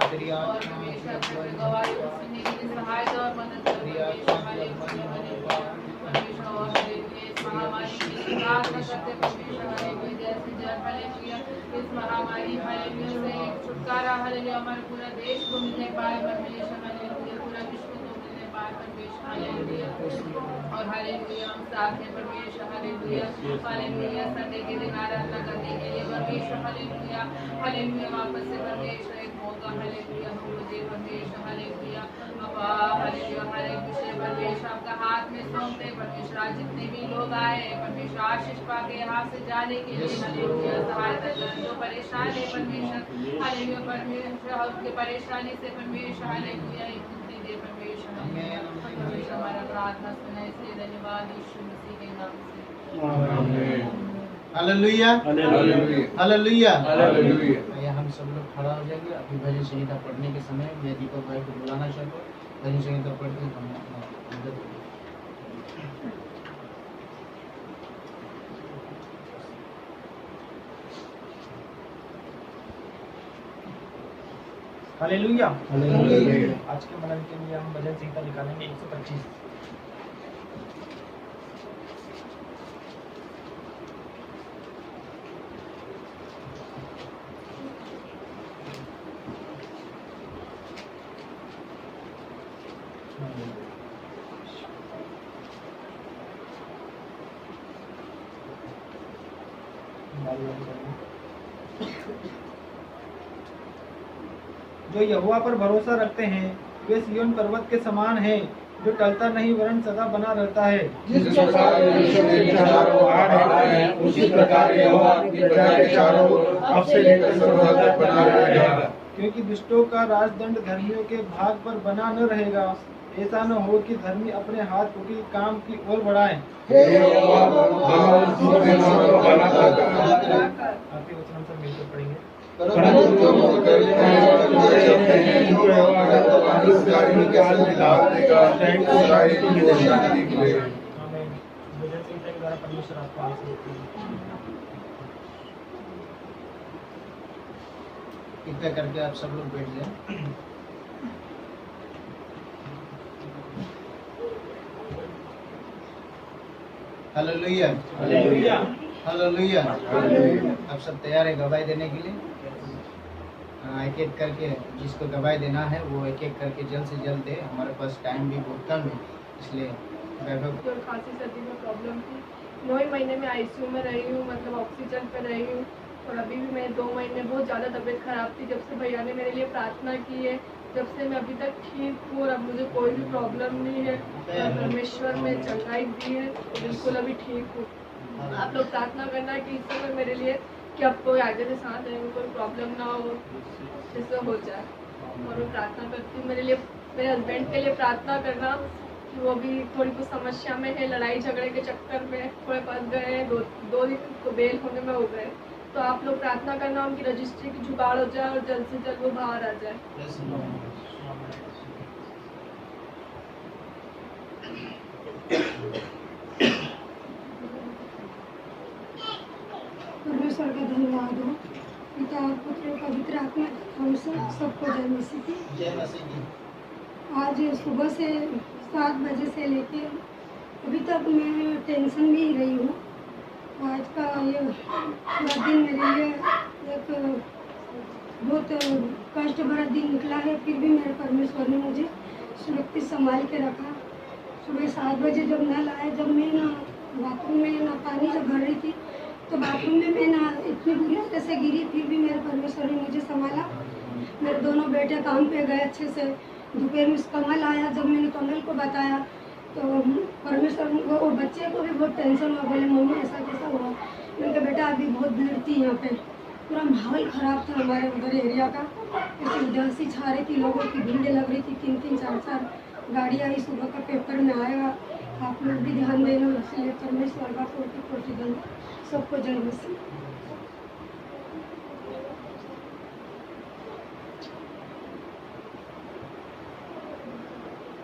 हालेलुया और परमेश्वर अपनी गवाही को सुनने के लिए सहायता और मदद करें परमेश्वर हालेलुया हालेलुया परमेश्वर और हालेलुया इस महामारी की प्रार्थना करते परमेश्वर हालेलुया जैसे जल हालेलुया इस महामारी हालेलुया से एक छुटकारा हालेलुया हमारे पूरा देश को मिलने पाए परमेश्वर हालेलुया पूरा विश्व को मिलने पाए परमेश्वर हालेलुया और हालेलुया हम साथ में परमेश्वर हालेलुया हालेलुया संडे के दिन आराधना करने के लिए परमेश्वर हालेलुया हालेलुया वापस से परमेश्वर एक मौका हालेलुया हमको दे परमेश्वर हालेलुया अब हालेलुया हालेलुया परमेश्वर आपका हाथ में सौंपते परमेश्वर आज जितने भी लोग आए परमेश्वर आशीष पाके यहाँ से जाने के लिए हालेलुया सहायता कर जो परेशान है परमेश्वर हालेलुया परमेश्वर उनके परेशानी से परमेश्वर हालेलुया एक मुक्ति दे परमेश्वर हमारा प्रार्थना सुना इसलिए धन्यवाद यीशु मसीह के नाम से हालेलुया हालेलुया हालेलुया। हम सब लोग खड़ा हो जाएंगे अभी भजन संहिता पढ़ने के समय मैं दीपक भाई को बुलाना चाहता हूँ भजन संहिता पढ़ते हैं हम अपना मदद हालेलुया। हालेलुया। आज के मनन के लिए हम भजन संहिता निकालेंगे 125। जो यहोवा पर भरोसा रखते हैं वे सिय्योन पर्वत के समान हैं जो टलता नहीं वरन सदा बना रहता है। जिस प्रकार विश्व के चारों ओर है उसी प्रकार यहोवा की प्रजा के चारों ओर अब से लेकर सर्वदा तक बना रहेगा। क्योंकि दुष्टों का राजदंड धर्मियों के भाग पर बना न रहेगा। ऐसा न हो कि धर्मी अपने हाथ कुटिल काम की ओर बढ़ाएं। हे यहोवा हम तुम्हारे नाम को बनाता आखिरी वचन हम सब मिलकर पढ़ेंगे। परंतु जो लोग करते हैं जो यहोवा का अनुसारी निकाल निकाल देगा उसाई की निशानी निकले। आमीन। भजन संहिता के द्वारा परमेश्वर आपको आशीष दे। कृपया करके आप सब लोग बैठ जाएं। Hallelujah hallelujah. हालेलुया। हालेलुया। आप सब तैयार है गवाही देने के लिए? एक एक करके जिसको गवाही देना है वो एक एक करके जल्द से जल्द दे। हमारे पास टाइम भी बहुत कम है इसलिए वैभव। खांसी सर्दी में प्रॉब्लम थी 9 महीने में आईसीयू में रही हूँ मतलब ऑक्सीजन पे रही हूँ और अभी भी मैं 2 महीने बहुत ज़्यादा तबीयत खराब थी। जब से भैया ने मेरे लिए प्रार्थना की है, जब से मैं अभी तक ठीक हूँ और अब मुझे कोई भी प्रॉब्लम नहीं है और परमेश्वर में चंगाई दी है, बिल्कुल अभी ठीक हूँ। आप लोग प्रार्थना करना कि इस समय मेरे लिए कि अब कोई आगे से सांस लेने में कोई प्रॉब्लम ना हो, जिससे हो जाए। और मैं प्रार्थना करती हूँ मेरे लिए, मेरे हस्बैंड के लिए प्रार्थना करना कि वो भी थोड़ी कुछ समस्या में है, लड़ाई झगड़े के चक्कर में थोड़े फंस गए हैं, 2 दिन तो बेल होने में हो गए। तो आप लोग प्रार्थना करना उनकी रजिस्ट्री की जुगाड़ हो जाए और जल्द से जल्द वो बाहर आ जाए। परमेश्वर का धन्यवाद हो। पिता और पुत्र और पवित्र आत्मा का नाम से सबको जय मसीह की। जय मसीह की। आज सुबह से 7 बजे से लेके अभी तक मैं टेंशन में ही रही हूँ। आज का ये पूरा दिन मेरे लिए एक बहुत कष्ट भरा दिन निकला है, फिर भी मेरे परमेश्वर ने मुझे सुरक्षित संभाल के रखा। सुबह 7 बजे जब नल आया, जब मैं ना बाथरूम में ना पानी जब भर रही थी तो बाथरूम में मैं ना इतनी बुरी तरह से गिरी, फिर भी मेरे परमेश्वर ने मुझे संभाला। मेरे दोनों बेटे काम पे गए अच्छे से। दोपहर में कमल आया, जब मैंने कमल को बताया तो परमेश्वर वो बच्चे को भी बहुत टेंशन हुआ, बोले मम्मी ऐसा कैसा हुआ। मैंने कहा बेटा अभी बहुत भीड़ थी यहाँ पे, पूरा माहौल ख़राब था हमारे उधर एरिया का। ऐसी उदासी छा रही थी, लोगों की भीड़ लग रही थी, 3-3, 4-4 गाड़ियाँ ही सुबह का पेपर में आएगा। आप लोग भी ध्यान देना, इसलिए परमेश्वर का कोटि धन्यवाद। सबको जय मसीह।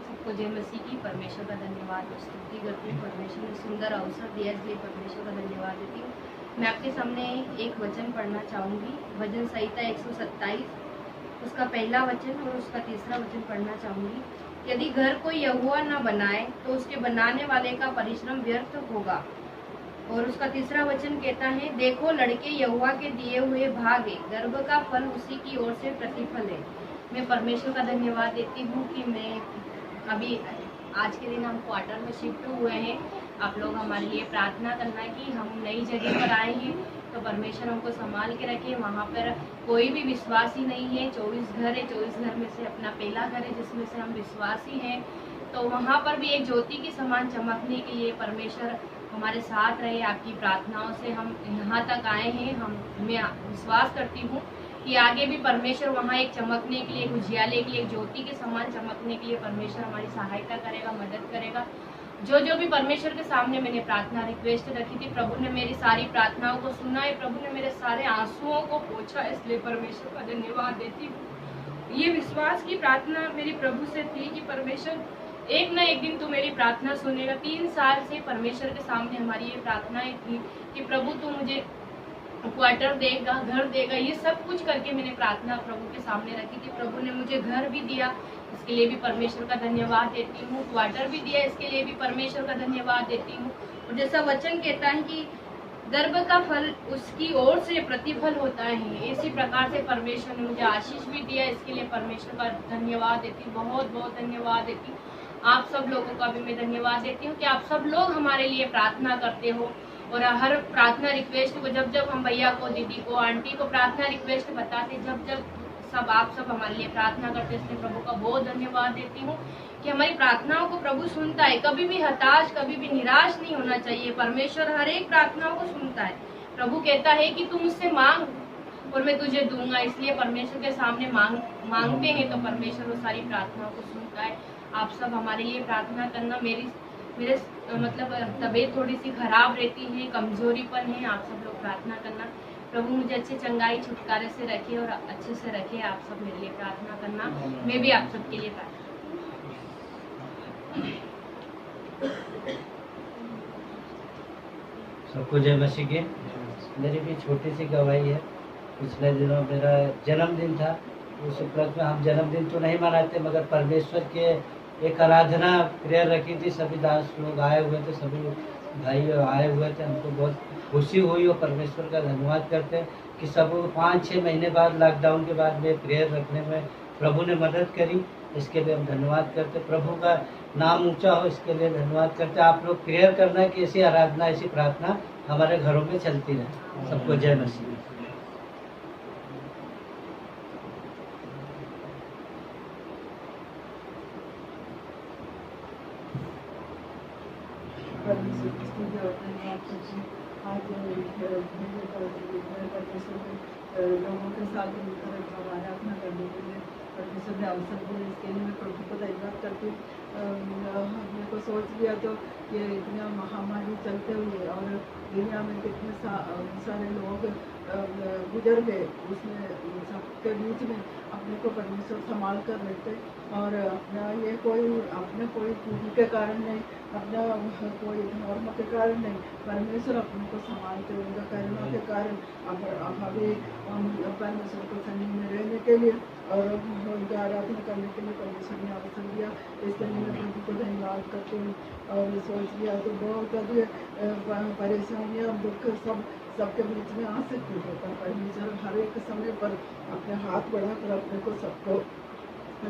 सबको जय मसीह की। परमेश्वर का धन्यवाद और स्तुति करती हूँ। परमेश्वर ने सुंदर अवसर दिया, इसलिए परमेश्वर का धन्यवाद देती हूँ। मैं आपके सामने एक वचन पढ़ना चाहूँगी, भजन संहिता 127, उसका पहला वचन और उसका तीसरा वचन पढ़ना चाहूँगी। यदि घर कोई यहोवा न बनाए तो उसके बनाने वाले का परिश्रम व्यर्थ होगा। और उसका तीसरा वचन कहता है, देखो लड़के यहोवा के दिए हुए भाग है, गर्भ का फल उसी की ओर से प्रतिफल है। मैं परमेश्वर का धन्यवाद देती हूँ कि मैं अभी आज के दिन हम क्वार्टर में शिफ्ट हुए हैं। आप लोग हमारे लिए प्रार्थना करना कि हम नई जगह पर आए हैं तो परमेश्वर हमको संभाल के रखे। वहाँ पर कोई भी विश्वासी नहीं है, 24 घर है, 24 घर में से अपना पहला घर है जिसमें से हम विश्वासी हैं। तो वहाँ पर भी एक ज्योति के समान चमकने के लिए परमेश्वर हमारे साथ रहे। आपकी प्रार्थनाओं से हम यहाँ तक आए हैं। मैं विश्वास करती हूँ कि आगे भी परमेश्वर वहाँ एक चमकने के लिए, एक उजियाले के लिए, एक ज्योति के समान चमकने के लिए परमेश्वर हमारी सहायता करेगा, मदद करेगा। जो भी परमेश्वर के सामने मैंने प्रार्थना रिक्वेस्ट रखी थी, प्रभु ने मेरी सारी प्रार्थनाओं को सुना है, प्रभु ने मेरे सारे आंसुओं को पोंछा, इसलिए परमेश्वर का धन्यवाद देती हूँ। ये विश्वास की प्रार्थना मेरी प्रभु से थी कि परमेश्वर एक न एक दिन तू मेरी प्रार्थना सुनेगा। 3 साल से परमेश्वर के सामने हमारी ये प्रार्थनाएं थी कि प्रभु तू मुझे क्वार्टर देगा, घर देगा। ये सब कुछ करके मैंने प्रार्थना प्रभु के सामने रखी थी। प्रभु ने मुझे घर भी दिया, इसके लिए भी परमेश्वर का धन्यवाद देती हूँ। क्वार्टर भी दिया, इसके लिए भी परमेश्वर का धन्यवाद देती हूँ। और जैसा वचन कहता है कि गर्भ का फल उसकी ओर से प्रतिफल होता है, इसी प्रकार से परमेश्वर ने मुझे आशीष भी दिया, इसके लिए परमेश्वर का धन्यवाद देती हूँ। बहुत बहुत धन्यवाद देती हूँ। आप सब लोगों का भी मैं धन्यवाद देती हूँ कि आप सब लोग हमारे लिए प्रार्थना करते हो। और हर प्रार्थना रिक्वेस्ट को जब हम भैया को, दीदी को, आंटी को प्रार्थना रिक्वेस्ट बताते, जब सब आप सब हमारे लिए प्रार्थना करते, इसलिए प्रभु का बहुत धन्यवाद देती हूँ कि हमारी प्रार्थनाओं को प्रभु सुनता है। कभी भी हताश, कभी भी निराश नहीं होना चाहिए। परमेश्वर हर एक प्रार्थनाओं को सुनता है। प्रभु कहता है कि तू मुझसे मांग और मैं तुझे दूंगा। इसलिए परमेश्वर के सामने मांगते हैं तो परमेश्वर वो सारी प्रार्थनाओं को सुनता है। आप सब हमारे लिए प्रार्थना करना। मेरे मतलब तबीयत थोड़ी सी खराब रहती है, कमजोरीपन है, आप सब लोग प्रार्थना करना। प्रभु मुझे अच्छे चंगाई छुटकारे से रखे और अच्छे से रखे। आप सब मेरे लिए प्रार्थना करना। मैं भी आप सबके लिए प्रार्थना। सबको जय मसीह की। मेरी भी छोटी सी गवाही है। पिछले दिनों मेरा जन्मदिन था। उस उपलक्ष्य में हम जन्मदिन तो नहीं मनाते, मगर परमेश्वर के एक आराधना प्रेयर रखी थी। सभी दास लोग आए हुए थे, सभी भाई आए हुए थे। हमको बहुत खुशी हुई और परमेश्वर का धन्यवाद करते हैं कि सब 5-6 महीने बाद, लॉकडाउन के बाद में प्रेयर रखने में प्रभु ने मदद करी। इसके लिए हम धन्यवाद करते। प्रभु का नाम ऊंचा हो, इसके लिए धन्यवाद करते। आप लोग प्रेयर करना कि ऐसी आराधना, ऐसी प्रार्थना हमारे घरों में चलती रहे। सबको जय मसीह। परमेश्वर की स्तुति और धन्यवाद करते हैं। आज परमेश्वर के लोगों के साथ मिलकर आराधना करने के लिए परमेश्वर ने अवसर दिया, इसके लिए मैं प्रभु को धन्यवाद करती हूँ। मेरे को सोच लिया तो ये इतना महामारी चलते हुए और दुनिया में कितने सारे लोग गुजर गए, उसमें सबके बीच में अपने को परमेश्वर संभाल कर रखते और अपना ये अपने कोई चीज़ के कारण नहीं, अपना कोई धर्म के कारण नहीं, परमेश्वर अपने को संभालते उनका करुणा के कारण अभी परमेश्वर को सन्निधि में रहने के लिए और उनका आराधना करने के लिए परमेश्वर ने अवसर दिया। इसके लिए मैं प्रभु को धन्यवाद करती हूँ। और सोच लिया तो बहुत अधिक परेशानियाँ और दुख सबके बीच में आ सकती है, पर परमेश्वर हर एक समय पर अपने हाथ बढ़ाकर अपने को सबको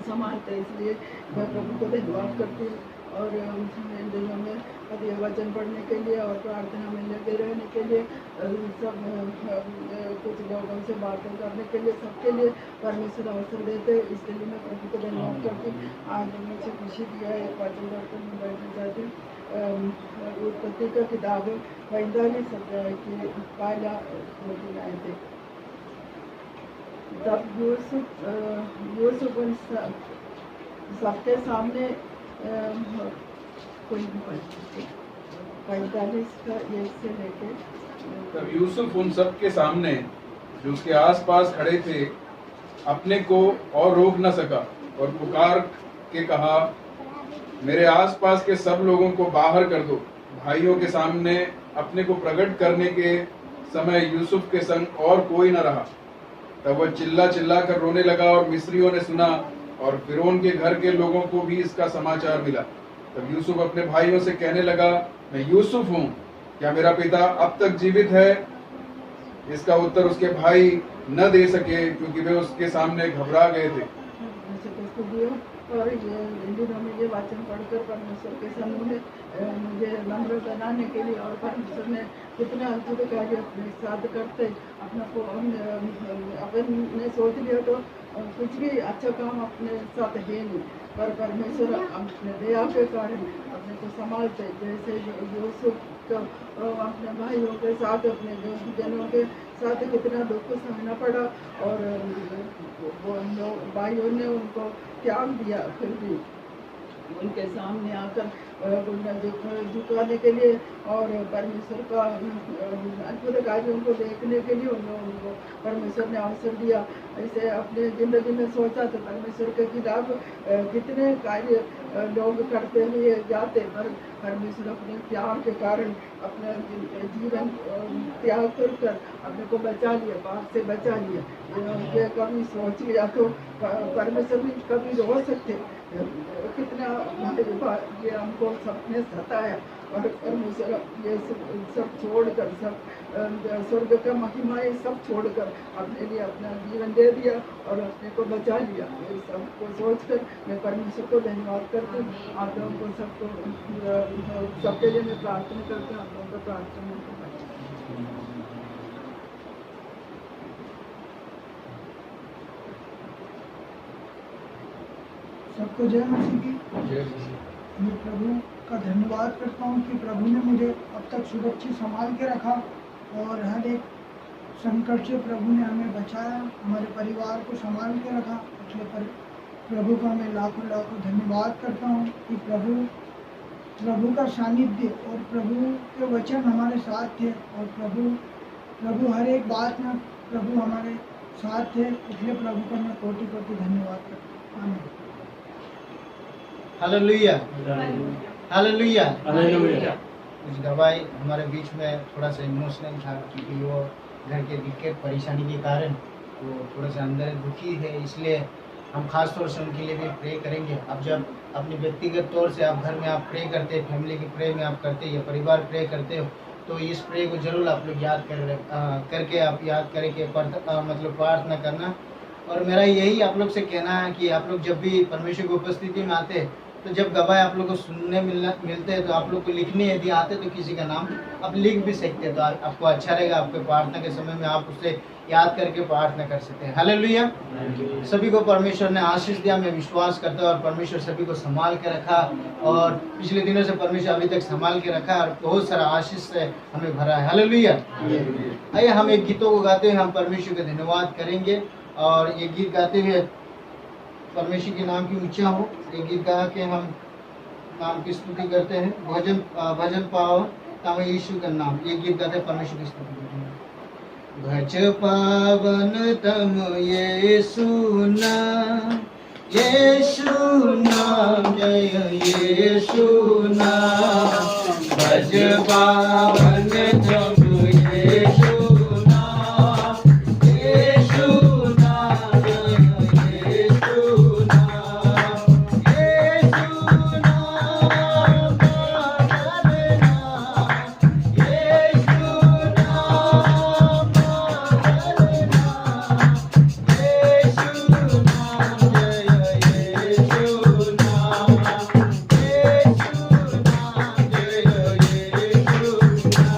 संभालते, इसलिए मैं प्रभु को धन्यवाद करती हूँ। और इन दिनों में अधिक वचन पढ़ने के लिए और प्रार्थना में लगे रहने के लिए सब कुछ लोगों से बातें करने के लिए सबके लिए परमेश्वर अवसर देते, इसके लिए मैं प्रभु को धन्यवाद करती हूँ। आज मुझे खुशी दिया है, एक वचन पढ़कर मैं बैठना चाहती हूँ। उत्पत्ति का किताब 45 अध्याय की पहला 2 आयतें। तब यूसुफ उन सबके सामने कोई भी 45 का 1 से लेके। तब यूसुफ उन सब के सामने जो उसके आसपास खड़े थे अपने को और रोक न सका और पुकार के कहा, मेरे आसपास के सब लोगों को बाहर कर दो। भाइयों के सामने अपने को प्रकट करने के समय यूसुफ के संग और कोई न रहा। तब वह चिल्ला चिल्ला कर रोने लगा और मिस्रियों ने सुना और फिरौन के घर के लोगों को भी इसका समाचार मिला। तब यूसुफ अपने भाइयों से कहने लगा, मैं यूसुफ हूँ, क्या मेरा पिता अब तक जीवित है? इसका उत्तर उसके भाई न दे सके क्योंकि वे उसके सामने घबरा गए थे। और ये इन दिनों में ये वचन पढ़कर परमेश्वर के सामने मुझे नम्र बनाने के लिए और परमेश्वर ने कितना अद्भुत कार्य अपने साथ करते अपना को अपने सोच लिया तो कुछ भी अच्छा काम अपने साथ है नहीं, पर परमेश्वर अपने दया के कारण अपने को संभालते। जैसे यूसुफ को अपने भाइयों के साथ अपने जनों के साथ कितना दुख सहना पड़ा और भाइयों ने उनको त्याग दिया, फिर भी उनके सामने आकर झुकाने के लिए और परमेश्वर का अद्भुत कार्यों को देखने के लिए उनको परमेश्वर ने अवसर दिया। ऐसे अपने जिंदगी में सोचा तो परमेश्वर के खिलाफ कितने कार्य लोग करते हुए जाते, पर परमेश्वर अपने प्यार के कारण अपना जीवन त्याग कर अपने को बचा लिया, पाप से बचा लिया। ये कभी सोच लिया तो परमेश्वर भी कभी रो सकते, कितना ये हमको सपने सताया और परमेश्वर ये सब छोड़कर सब स्वर्ग का महिमाएं सब छोड़कर अपने लिए अपना जीवन दे दिया और अपने को बचा लिया। ये सबको सोचकर मैं परमेश्वर को धन्यवाद करती हूँ। आप लोगों को सबके लिए मैं प्रार्थना करती हूँ, आप लोगों को प्रार्थना सबको जय मसीह की। मैं प्रभु का धन्यवाद करता हूँ कि प्रभु ने मुझे अब तक सुरक्षित संभाल के रखा और हर एक संकट से प्रभु ने हमें बचाया, हमारे परिवार को संभाल के रखा। इसलिए प्रभु का मैं लाखों लाखों धन्यवाद करता हूँ कि प्रभु का सानिध्य और प्रभु के वचन हमारे साथ थे और प्रभु हर एक बात में प्रभु हमारे साथ थे। इसलिए प्रभु का मैं कोटि कोटि धन्यवाद करता हूँ। आमीन। Hallelujah, hallelujah. कुछ गवाही हमारे बीच में थोड़ा सा इमोशनल था क्योंकि वो घर के दिक्कत परेशानी के कारण वो थोड़ा सा अंदर दुखी है, इसलिए हम खास तौर से उनके लिए भी प्रे करेंगे। अब जब अपने व्यक्तिगत तौर से आप घर में आप प्रे करते हैं, फैमिली की प्रे में आप करते हैं, परिवार प्रे करते हो, तो इस प्रे को जरूर आप लोग याद करके आप याद करके मतलब प्रार्थना करना। और मेरा यही आप लोग से कहना है कि आप लोग जब भी परमेश्वर की उपस्थिति में आते तो जब गवाह आप लोग को सुनने मिलते हैं तो आप लोग को लिखने यदि आते तो किसी का नाम आप लिख भी सकते हैं, तो आपको अच्छा रहेगा। आपके प्रार्थना के समय में आप उससे याद करके प्रार्थना कर सकते हैं। हालेलुया। सभी को परमेश्वर ने आशीष दिया, मैं विश्वास करता हूँ, और परमेश्वर सभी को संभाल के रखा, और पिछले दिनों से परमेश्वर अभी तक संभाल के रखा, और बहुत सारा आशीष से हमें भरा है। हालेलुया। आइए हम एक गीतों को गाते हुए हम परमेश्वर का धन्यवाद करेंगे, और ये गीत गाते हुए परमेश्वर के नाम की ऊंचा हो। ये गीत गा के हम नाम की स्तुति करते हैं। भजन पाओ ताम यीशु का नाम, ये गीत गाते परमेश्वर की स्तुति करते हैं। भज पावन तम यीशु नाम, यीशु नाम, जय यीशु नाम। भज पावन तम यीशु नाम, यीशु नाम, जय यीशु नाम। यीशु नाम पावन नाम, यीशु नाम पावन नाम। यीशु नाम, जय यीशु नाम। यीशु नाम, जय यीशु नाम।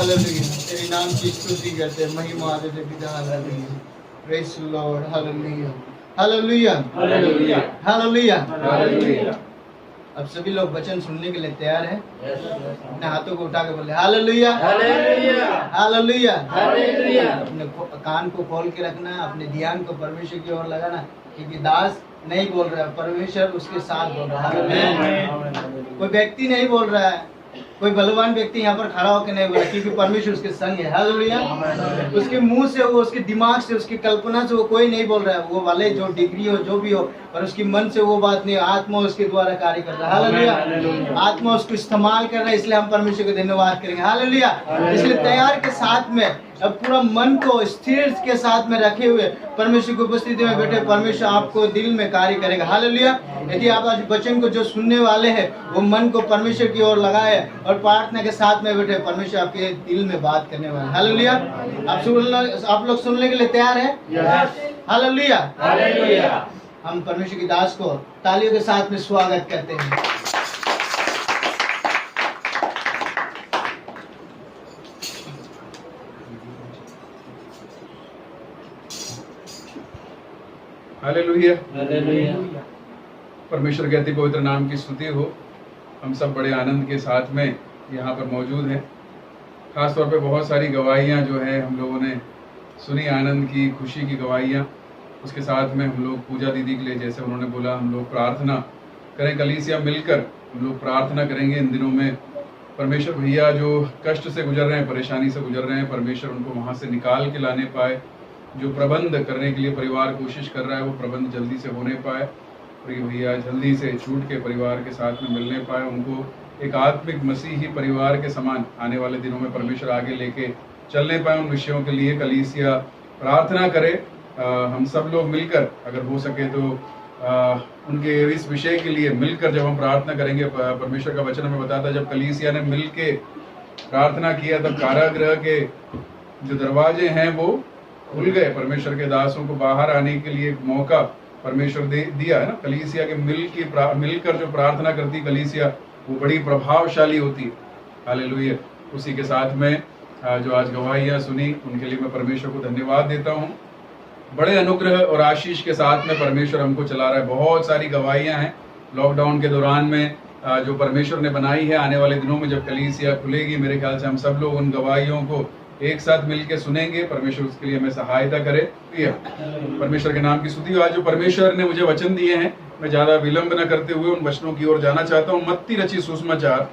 हालेलुया। तेरे नाम की स्तुति करते हैं, महिमा देते पिता। Hallelujah, praise the Lord. Hallelujah, hallelujah, hallelujah, hallelujah, hallelujah. अब सभी लोग वचन सुनने के लिए तैयार हैं? अपने हाथों को उठा के बोले हालेलुया, हालेलुया, हालेलुया, हालेलुया। अपने कान को खोल के रखना, अपने ध्यान को परमेश्वर की ओर लगाना, क्योंकि दास नहीं बोल रहा है, परमेश्वर उसके साथ बोल रहा है। कोई व्यक्ति नहीं बोल रहा है, कोई बलवान व्यक्ति यहाँ पर खड़ा होकर नहीं बोला, क्योंकि परमेश्वर उसके संग है। हालेलुया। उसके मुंह से, वो उसके दिमाग से, उसकी कल्पना से वो कोई नहीं बोल रहा है। वो वाले जो डिग्री हो, जो भी हो, पर उसकी मन से वो बात नहीं, आत्मा उसके द्वारा कार्य कर रहा है। हालेलुया। आत्मा उसको इस्तेमाल कर रहा है, इसलिए हम परमेश्वर को धन्यवाद करेंगे। हालेलुया। इसलिए तैयार के साथ में अब पूरा मन को स्थिर के साथ में रखे हुए परमेश्वर की उपस्थिति में बैठे, परमेश्वर आपको दिल में कार्य करेगा। हालेलुया। यदि आप आज वचन को जो सुनने वाले हैं, वो मन को परमेश्वर की ओर लगाए और प्रार्थना के साथ में बैठे, परमेश्वर आपके दिल में बात करने वाले। हालेलुया। आप लोग सुनने के लिए तैयार हैं? Hallelujah, hallelujah. हम परमेश्वर की दास को तालियों के साथ में स्वागत करते हैं। Hallelujah, hallelujah. परमेश्वर के अति पवित्र नाम की स्तुति हो। हम सब बड़े आनंद के साथ में यहाँ पर मौजूद हैं। खास तौर पे बहुत सारी गवाहियाँ जो है हम लोगों ने सुनी, आनंद की, खुशी की गवाहियाँ। उसके साथ में हम लोग पूजा दीदी के लिए, जैसे उन्होंने बोला, हम लोग प्रार्थना करें, कलीसिया मिलकर हम लोग प्रार्थना करेंगे इन दिनों में। परमेश्वर भैया जो कष्ट से गुजर रहे हैं, परेशानी से गुजर रहे हैं, परमेश्वर उनको वहाँ से निकाल के लाने पाए। जो प्रबंध करने के लिए परिवार कोशिश कर रहा है, वो प्रबंध जल्दी से होने पाए और ये भैया जल्दी से छूट के परिवार के साथ में मिलने पाए। उनको एक आत्मिक मसीही परिवार के समान आने वाले दिनों में परमेश्वर आगे लेके चलने पाए। उन विषयों के लिए कलीसिया प्रार्थना करे। हम सब लोग मिलकर, अगर हो सके तो उनके इस विषय के लिए मिलकर जब हम प्रार्थना करेंगे, परमेश्वर का वचन हमें बताता है, जब कलीसिया ने मिल के प्रार्थना किया तब कारागृह के जो दरवाजे हैं वो खुल गए। परमेश्वर के दासों को बाहर आने के लिए एक मौका परमेश्वर दिया है ना। कलीसिया के मिलकर जो प्रार्थना करती कलीसिया, वो बड़ी प्रभावशाली होती है। हालेलुया। उसी के साथ में जो आज गवाहियाँ सुनी, उनके लिए मैं परमेश्वर को धन्यवाद देता हूँ। बड़े अनुग्रह और आशीष के साथ में परमेश्वर हमको चला रहा है। बहुत सारी गवाहियाँ हैं लॉकडाउन के दौरान में जो परमेश्वर ने बनाई है। आने वाले दिनों में जब कलीसिया खुलेगी, मेरे ख्याल से हम सब लोग उन गवाहियों को एक साथ मिलकर सुनेंगे। परमेश्वर उसके लिए हमें सहायता करे। परमेश्वर के नाम की स्तुति। आज जो परमेश्वर ने मुझे वचन दिए हैं, मैं ज्यादा विलंब न करते हुए उन वचनों की ओर जाना चाहता हूँ। मत्ती रचित सुसमाचार,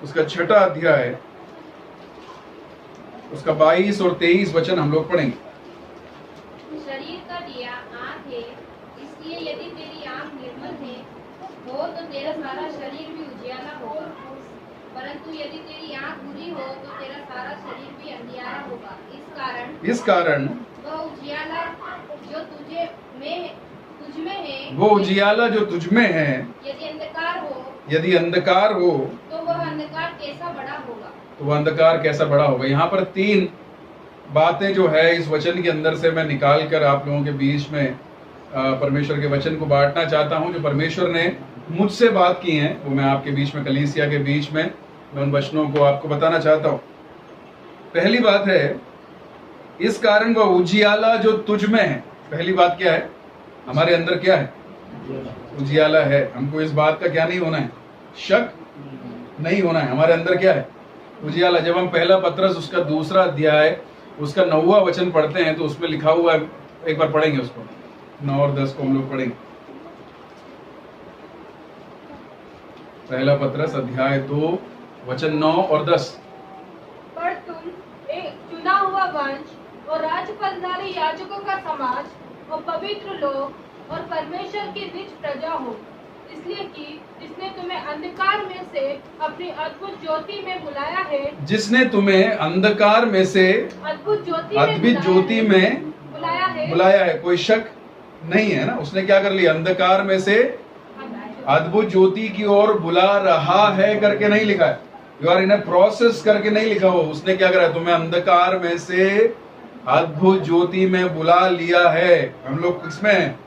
उसका 6वां अध्याय, उसका 22 और 23 वचन हम लोग पढ़ेंगे। शरीर का दिया आँख है, इसलिए यदि तेरी आँख निर्मल है हो तो तेरा सारा शरीर भी उजियाला होगा, परंतु यदि तेरी आँख बुरी हो तो तेरा सारा शरीर भी अंधियारा होगा। इस कारण वह उजियाला जो तुझ में है, वो उजियाला जो तुझ में है, यदि अंधकार हो तो वह अंधकार कैसा बड़ा होगा। तो वह अंधकार कैसा बड़ा होगा। यहाँ पर 3 बातें जो है इस वचन के अंदर से मैं निकाल कर आप लोगों के बीच में परमेश्वर के वचन को बांटना चाहता हूँ। जो परमेश्वर ने मुझसे बात की हैं, वो मैं आपके बीच में, कलीसिया के बीच में, मैं उन वचनों को आपको बताना चाहता हूँ। पहली बात है, इस कारण वह उजियाला जो तुझ में है। पहली बात क्या है? हमारे अंदर क्या है? उजियाला है। हमको इस बात का क्या नहीं होना है? शक नहीं होना है। हमारे अंदर क्या है? उजियाला। जब हम पहला पत्रस उसका 2वां अध्याय उसका 9वां वचन पढ़ते हैं तो उसमें लिखा हुआ है, एक बार पढ़ेंगे उसको, 9 और 10 को हम लोग पढ़ेंगे। पहला पत्रस अध्याय 2 वचन 9 और 10। पर तुम एक चुना हुआ वंश और राजपदधारी याजकों का समाज और पवित्र लोग और परमेश्वर की निज प्रजा हो, इसलिए कि जिसने तुम्हें अंधकार में से अपनी अद्भुत ज्योति में बुलाया है, जिसने तुम्हें अंधकार में से अद्भुत ज्योति में बुलाया है। कोई शक नहीं है ना। उसने क्या कर लिया? अंधकार में से अद्भुत ज्योति की ओर बुला रहा है करके नहीं लिखा है। You are in a process करके नहीं लिखा हो। उसने क्या करा? तुम्हें अंधकार में से अद्भुत ज्योति में बुला लिया है। हम लोग किसमें हैं?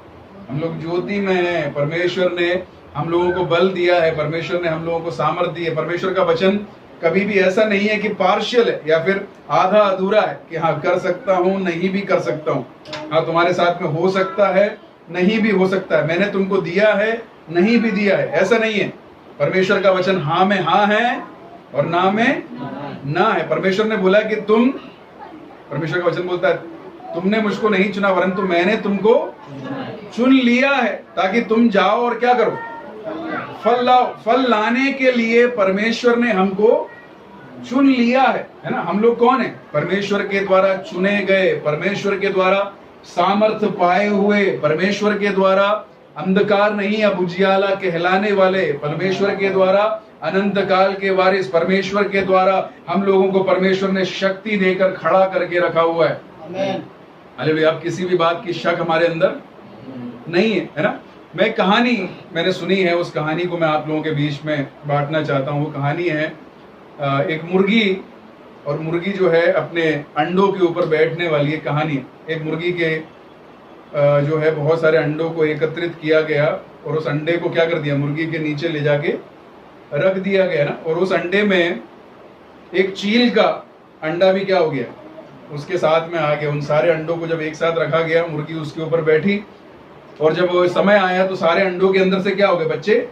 हम लोग ज्योति में हैं। परमेश्वर ने हम लोगों को बल दिया है, परमेश्वर ने हम लोगों को सामर्थ्य दी है। परमेश्वर का वचन कभी भी ऐसा नहीं है कि पार्शियल है या फिर आधा अधूरा है कि हाँ कर सकता हूँ नहीं भी कर सकता हूँ, हाँ तुम्हारे साथ में हो सकता है नहीं भी हो सकता है, मैंने तुमको दिया है नहीं भी दिया है, ऐसा नहीं है। परमेश्वर का वचन हाँ में हाँ है और ना में ना है। परमेश्वर ने बोला कि परमेश्वर का वचन बोलता है तुमने मुझको नहीं चुना परंतु मैंने तुमको चुन लिया है ताकि तुम जाओ और क्या करो, फल लाओ। फल लाने के लिए परमेश्वर ने हमको चुन लिया है ना। हम लोग कौन है? परमेश्वर के द्वारा चुने गए, परमेश्वर के द्वारा सामर्थ पाए हुए, परमेश्वर के द्वारा अंधकार नहीं अब उजियाला कहलाने वाले, परमेश्वर के द्वारा अनंत काल के वारिस, परमेश्वर के द्वारा हम लोगों को परमेश्वर ने शक्ति देकर खड़ा करके रखा हुआ है। हालेलुया। अब किसी भी बात की शक हमारे अंदर नहीं है ना। मैं कहानी मैंने सुनी है, उस कहानी को मैं आप लोगों के बीच में बांटना चाहता हूँ। वो कहानी है एक मुर्गी, और मुर्गी जो है अपने अंडों के ऊपर बैठने वाली एक कहानी है। एक मुर्गी के जो है बहुत सारे अंडों को एकत्रित किया गया और उस अंडे को क्या कर दिया, मुर्गी के नीचे ले जाके रख दिया गया ना। और उस अंडे में एक चील का अंडा भी क्या हो गया, उसके साथ में आ गया। उन सारे अंडों को जब एक साथ रखा गया, मुर्गी उसके ऊपर बैठी और जब वो समय आया तो सारे अंडों के अंदर से क्या हो गए, बच्चे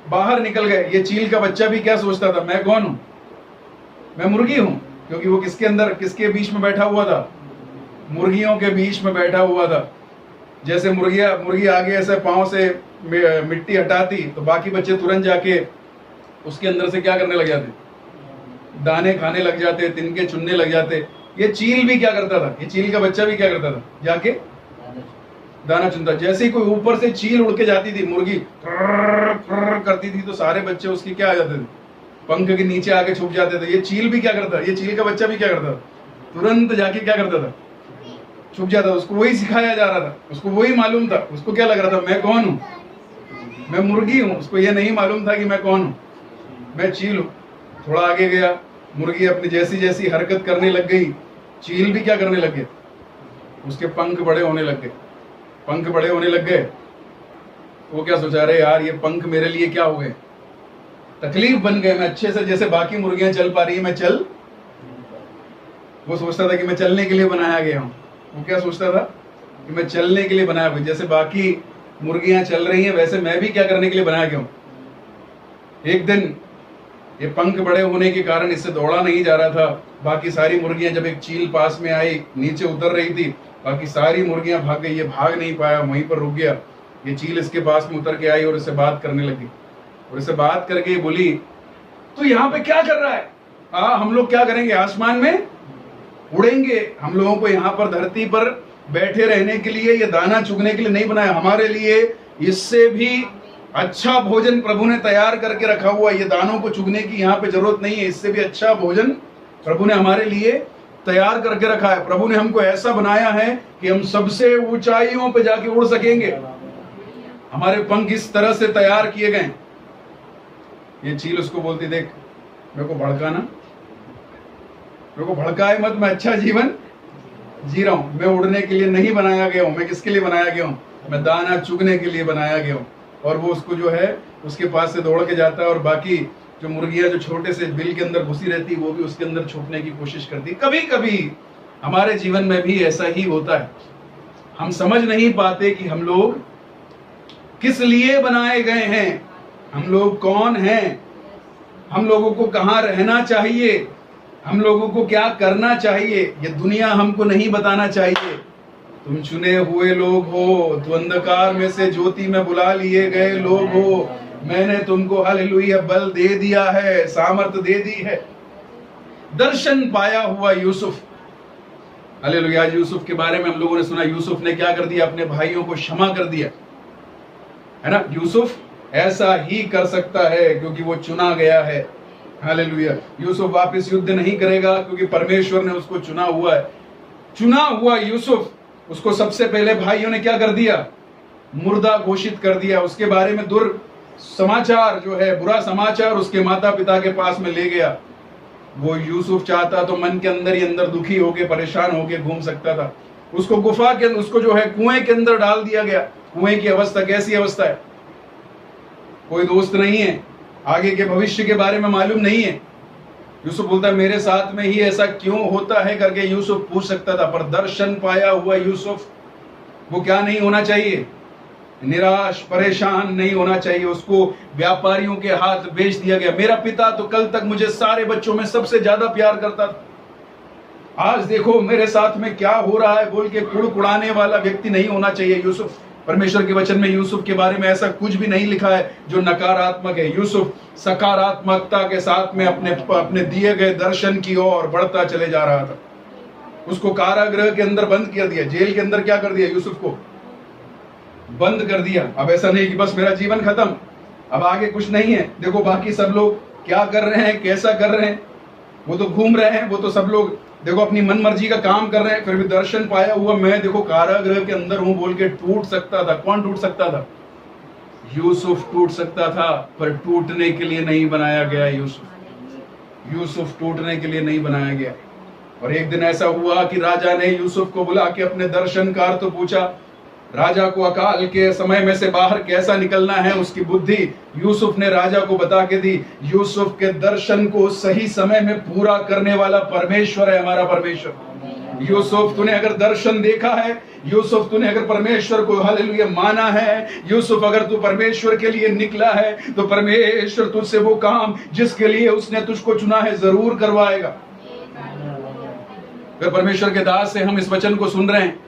बाहर निकल गए। ये चील का बच्चा भी क्या सोचता था, मैं कौन हूं, मैं मुर्गी हूं, क्योंकि वो किसके अंदर किसके बीच में बैठा हुआ था, मुर्गियों के बीच में बैठा हुआ था। जैसे मुर्गी आगे ऐसे पांव से मिट्टी हटाती तो बाकी बच्चे तुरंत जाके उसके अंदर से क्या करने लग जाते, दाने खाने लग जाते, तिनके चुनने लग जाते। ये चील भी क्या करता था, ये चील का बच्चा भी क्या करता था, जाके दाना चुनता। जैसे ही कोई ऊपर से चील उड़ के जाती थी, मुर्गी करती थी तो सारे बच्चे उसकी क्या आ जाते थे, पंख के नीचे आके छुप जाते थे। ये चील भी क्या करता, ये चील का बच्चा भी क्या करता, तुरंत जाके क्या करता था, छुप जाता। उसको वही सिखाया जा रहा था, उसको वही मालूम था। उसको क्या लग रहा था, मैं कौन हूं, मैं मुर्गी हूं। उसको ये नहीं मालूम था कि मैं कौन हूं, मैं चील हूं। थोड़ा आगे गया, मुर्गी अपनी जैसी जैसी हरकत करने लग गई, चील भी क्या करने लग गया, उसके पंख बड़े होने लग गए। पंख बड़े होने लग गए, वो क्या सोचा, रहे यार ये पंख मेरे लिए क्या हो गए, तकलीफ बन गए। मैं अच्छे से जैसे बाकी मुर्गियां चल पा रही है, मैं चल, वो सोचता था कि मैं चलने के लिए बनाया गया हूं। वो क्या सोचता था कि मैं चलने के लिए बनाया गया, जैसे बाकी मुर्गियां चल रही हैं वैसे मैं भी क्या करने के लिए बनाया गया हूं। एक दिन ये पंख बड़े होने के कारण इससे दौड़ा नहीं जा रहा था। बाकी सारी मुर्गियां जब एक चील पास में आई, नीचे उतर रही थी, बाकी सारी मुर्गियां भाग गई, ये भाग नहीं पाया, वहीं पर रुक गया। ये चील इसके पास में उतर के आई और इससे बात करने लगी, और इससे बात करके बोली, तू यहाँ पे क्या कर रहा है, हम लोग क्या करेंगे, आसमान में उड़ेंगे। हम लोगों को यहाँ पर धरती पर बैठे रहने के लिए, ये दाना चुगने के लिए नहीं बनाया, हमारे लिए इससे भी अच्छा भोजन प्रभु ने तैयार करके रखा हुआ। ये दानों को चुगने की यहाँ पे जरूरत नहीं है, इससे भी अच्छा भोजन प्रभु ने हमारे लिए तैयार करके रखा है। प्रभु ने हमको ऐसा बनाया है कि हम सबसे ऊंचाइयों पे जाके उड़ सकेंगे। हमारे पंख इस तरह से तैयार किए गए। ये चील उसको बोलती, देख मेरे को भड़काना, मेरे को भड़काए मत, मैं अच्छा जीवन जी रहा हूं। मैं उड़ने के लिए नहीं बनाया गया हूं। मैं किसके लिए बनाया गया हूं, मैं दाना चुगने के लिए बनाया गया हूं। और वो उसको जो है उसके पास से दौड़ के जाता है, और बाकी जो मुर्गियां जो छोटे से बिल के अंदर घुसी रहती वो भी उसके अंदर छुपने की कोशिश करती। कभी कभी हमारे जीवन में भी ऐसा ही होता है। हम समझ नहीं पाते कि हम लोग किस लिए बनाए गए हैं, हम लोग कौन हैं, हम लोगों को कहाँ रहना चाहिए, हम लोगों को क्या करना चाहिए। ये दुनिया हमको नहीं बताना चाहिए। तुम चुने हुए लोग हो, तो अंधकार में से ज्योति में बुला लिए गए लोग हो। मैंने तुमको हालेलुया बल दे दिया है, सामर्थ दे दी है। दर्शन पाया हुआ यूसुफ, हालेलुया। यूसुफ के बारे में हम लोगों ने सुना, यूसुफ ने क्या कर दिया, अपने भाइयों को क्षमा कर दिया, है ना। यूसुफ ऐसा ही कर सकता है क्योंकि वो चुना गया है, हालेलुया। यूसुफ वापस युद्ध नहीं करेगा क्योंकि परमेश्वर ने उसको चुना हुआ है। चुना हुआ यूसुफ, उसको सबसे पहले भाइयों ने क्या कर दिया, मुर्दा घोषित कर दिया। उसके बारे में समाचार जो है, बुरा समाचार उसके माता पिता के पास में ले गया। वो यूसुफ चाहता तो मन के अंदर ही अंदर दुखी होके, परेशान होके घूम सकता था। उसको गुफा के अंदर, उसको जो है कुएं के अंदर डाल दिया गया। कुएं की अवस्था कैसी अवस्था है, कोई दोस्त नहीं है, आगे के भविष्य के बारे में मालूम नहीं है, यूसुफ बोलता है मेरे साथ में ही ऐसा क्यों होता है करके यूसुफ पूछ सकता था, पर दर्शन पाया हुआ यूसुफ वो क्या नहीं होना चाहिए, निराश परेशान नहीं होना चाहिए। उसको व्यापारियों के हाथ बेच दिया गया। मेरा पिता तो कल तक मुझे सारे बच्चों में सबसे ज्यादा प्यार करता था, आज देखो मेरे साथ में क्या हो रहा है बोल के कुड़कुड़ाने वाला व्यक्ति नहीं होना चाहिए यूसुफ। परमेश्वर के वचन में यूसुफ के बारे में ऐसा कुछ भी नहीं लिखा है जो नकारात्मक है। यूसुफ सकारात्मकता के साथ में अपने दिए गए दर्शन की ओर बढ़ता चले जा रहा था। उसको कारागृह के अंदर बंद कर दिया, जेल के अंदर क्या कर दिया, यूसुफ को बंद कर दिया। अब ऐसा नहीं कि बस मेरा जीवन खत्म, अब आगे कुछ नहीं है। देखो बाकी सब लोग क्या कर रहे हैं, कैसा कर रहे हैं, वो तो घूम रहे हैं, वो तो सब लोग देखो अपनी मन मर्जी का काम कर रहे हैं, फिर भी दर्शन पाया हुआ मैं देखो कारागृह के अंदर हूं बोल के टूट सकता था। कौन टूट सकता था? यूसुफ टूट सकता था, पर टूटने के लिए नहीं बनाया गया। यूसुफ टूटने के लिए नहीं बनाया गया। और एक दिन ऐसा हुआ कि राजा ने यूसुफ को बुला के अपने दर्शन का अर्थ पूछा। राजा को अकाल के समय में से बाहर कैसा निकलना है उसकी बुद्धि यूसुफ ने राजा को बता के दी। यूसुफ के दर्शन को सही समय में पूरा करने वाला परमेश्वर है, हमारा परमेश्वर। यूसुफ तूने अगर दर्शन देखा है, यूसुफ तूने अगर परमेश्वर को हालेलुया माना है, यूसुफ अगर तू परमेश्वर के लिए निकला है, तो परमेश्वर तुझसे वो काम जिसके लिए उसने तुझको चुना है जरूर करवाएगा। अगर परमेश्वर के दास से हम इस वचन को सुन रहे हैं,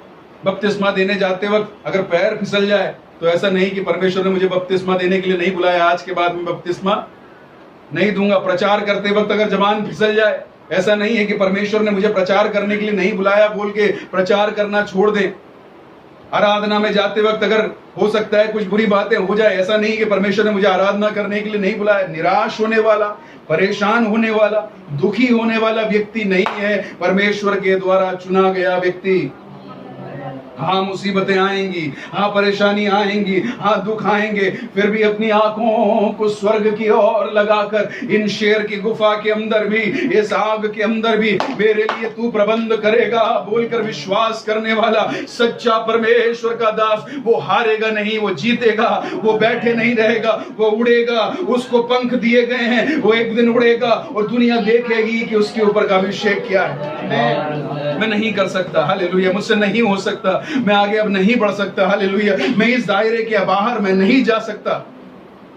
बपतिस्मा देने जाते वक्त अगर पैर फिसल जाए तो ऐसा नहीं कि परमेश्वर ने मुझे बपतिस्मा देने के लिए नहीं बुलाया, आज के बाद मैं बपतिस्मा नहीं दूंगा। प्रचार करते वक्त अगर जबान फिसल जाए, ऐसा नहीं है कि परमेश्वर ने मुझे प्रचार करने के लिए नहीं बुलाया बोल के प्रचार करना छोड़ दें। आराधना में जाते वक्त अगर हो सकता है कुछ बुरी बातें हो जाए, ऐसा नहीं कि परमेश्वर ने मुझे आराधना करने के लिए नहीं बुलाया। निराश होने वाला, परेशान होने वाला, दुखी होने वाला व्यक्ति नहीं है परमेश्वर के द्वारा चुना गया व्यक्ति। हाँ मुसीबतें आएंगी, हाँ परेशानी आएंगी, हाँ दुख आएंगे, फिर भी अपनी आंखों को स्वर्ग की ओर लगाकर इन शेर की गुफा के अंदर भी, इस आग के अंदर भी मेरे लिए तू प्रबंध करेगा बोलकर विश्वास करने वाला सच्चा परमेश्वर का दास, वो हारेगा नहीं, वो जीतेगा, वो बैठे नहीं रहेगा, वो उड़ेगा। उसको पंख दिए गए हैं, वो एक दिन उड़ेगा और दुनिया देखेगी कि उसके ऊपर का अभिषेक क्या है। मैं नहीं कर सकता, हालेलुया, मुझसे नहीं हो सकता, मैं आगे अब नहीं बढ़ सकता, हालेलुया, मैं इस दायरे के बाहर मैं नहीं जा सकता।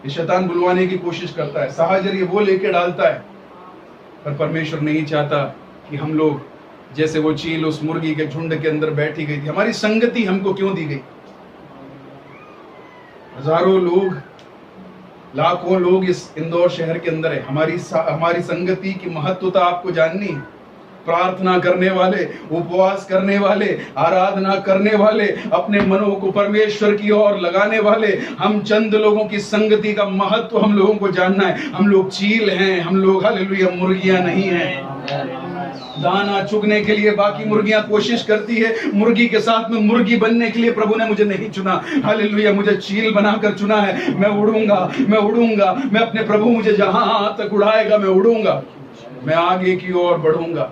ये शैतान बुलवाने की कोशिश करता है, साहचर्य वो लेके डालता है, पर परमेश्वर नहीं चाहता कि हम लोग जैसे वो चील उस मुर्गी के झुंड के अंदर बैठी गई थी। हमारी संगति हमको क्यों दी गई? हजारों लोग, लाखों लोग इस इंदौर शहर के अंदर है। हमारी संगति की महत्वता आपको जाननी है। प्रार्थना करने वाले, उपवास करने वाले, आराधना करने वाले, अपने मनों को परमेश्वर की ओर लगाने वाले, हम चंद लोगों की संगति का महत्व हम लोगों को जानना है। हम लोग चील हैं, हम लोग हालेलुया मुर्गियां नहीं हैं। दाना चुगने के लिए बाकी मुर्गियां कोशिश करती है, मुर्गी के साथ में मुर्गी बनने के लिए प्रभु ने मुझे नहीं चुना, हालेलुया, मुझे चील बनाकर चुना है। मैं उड़ूंगा, मैं उड़ूंगा, मैं अपने प्रभु मुझे जहां तक उड़ाएगा मैं उड़ूंगा, मैं आगे की ओर बढ़ूंगा।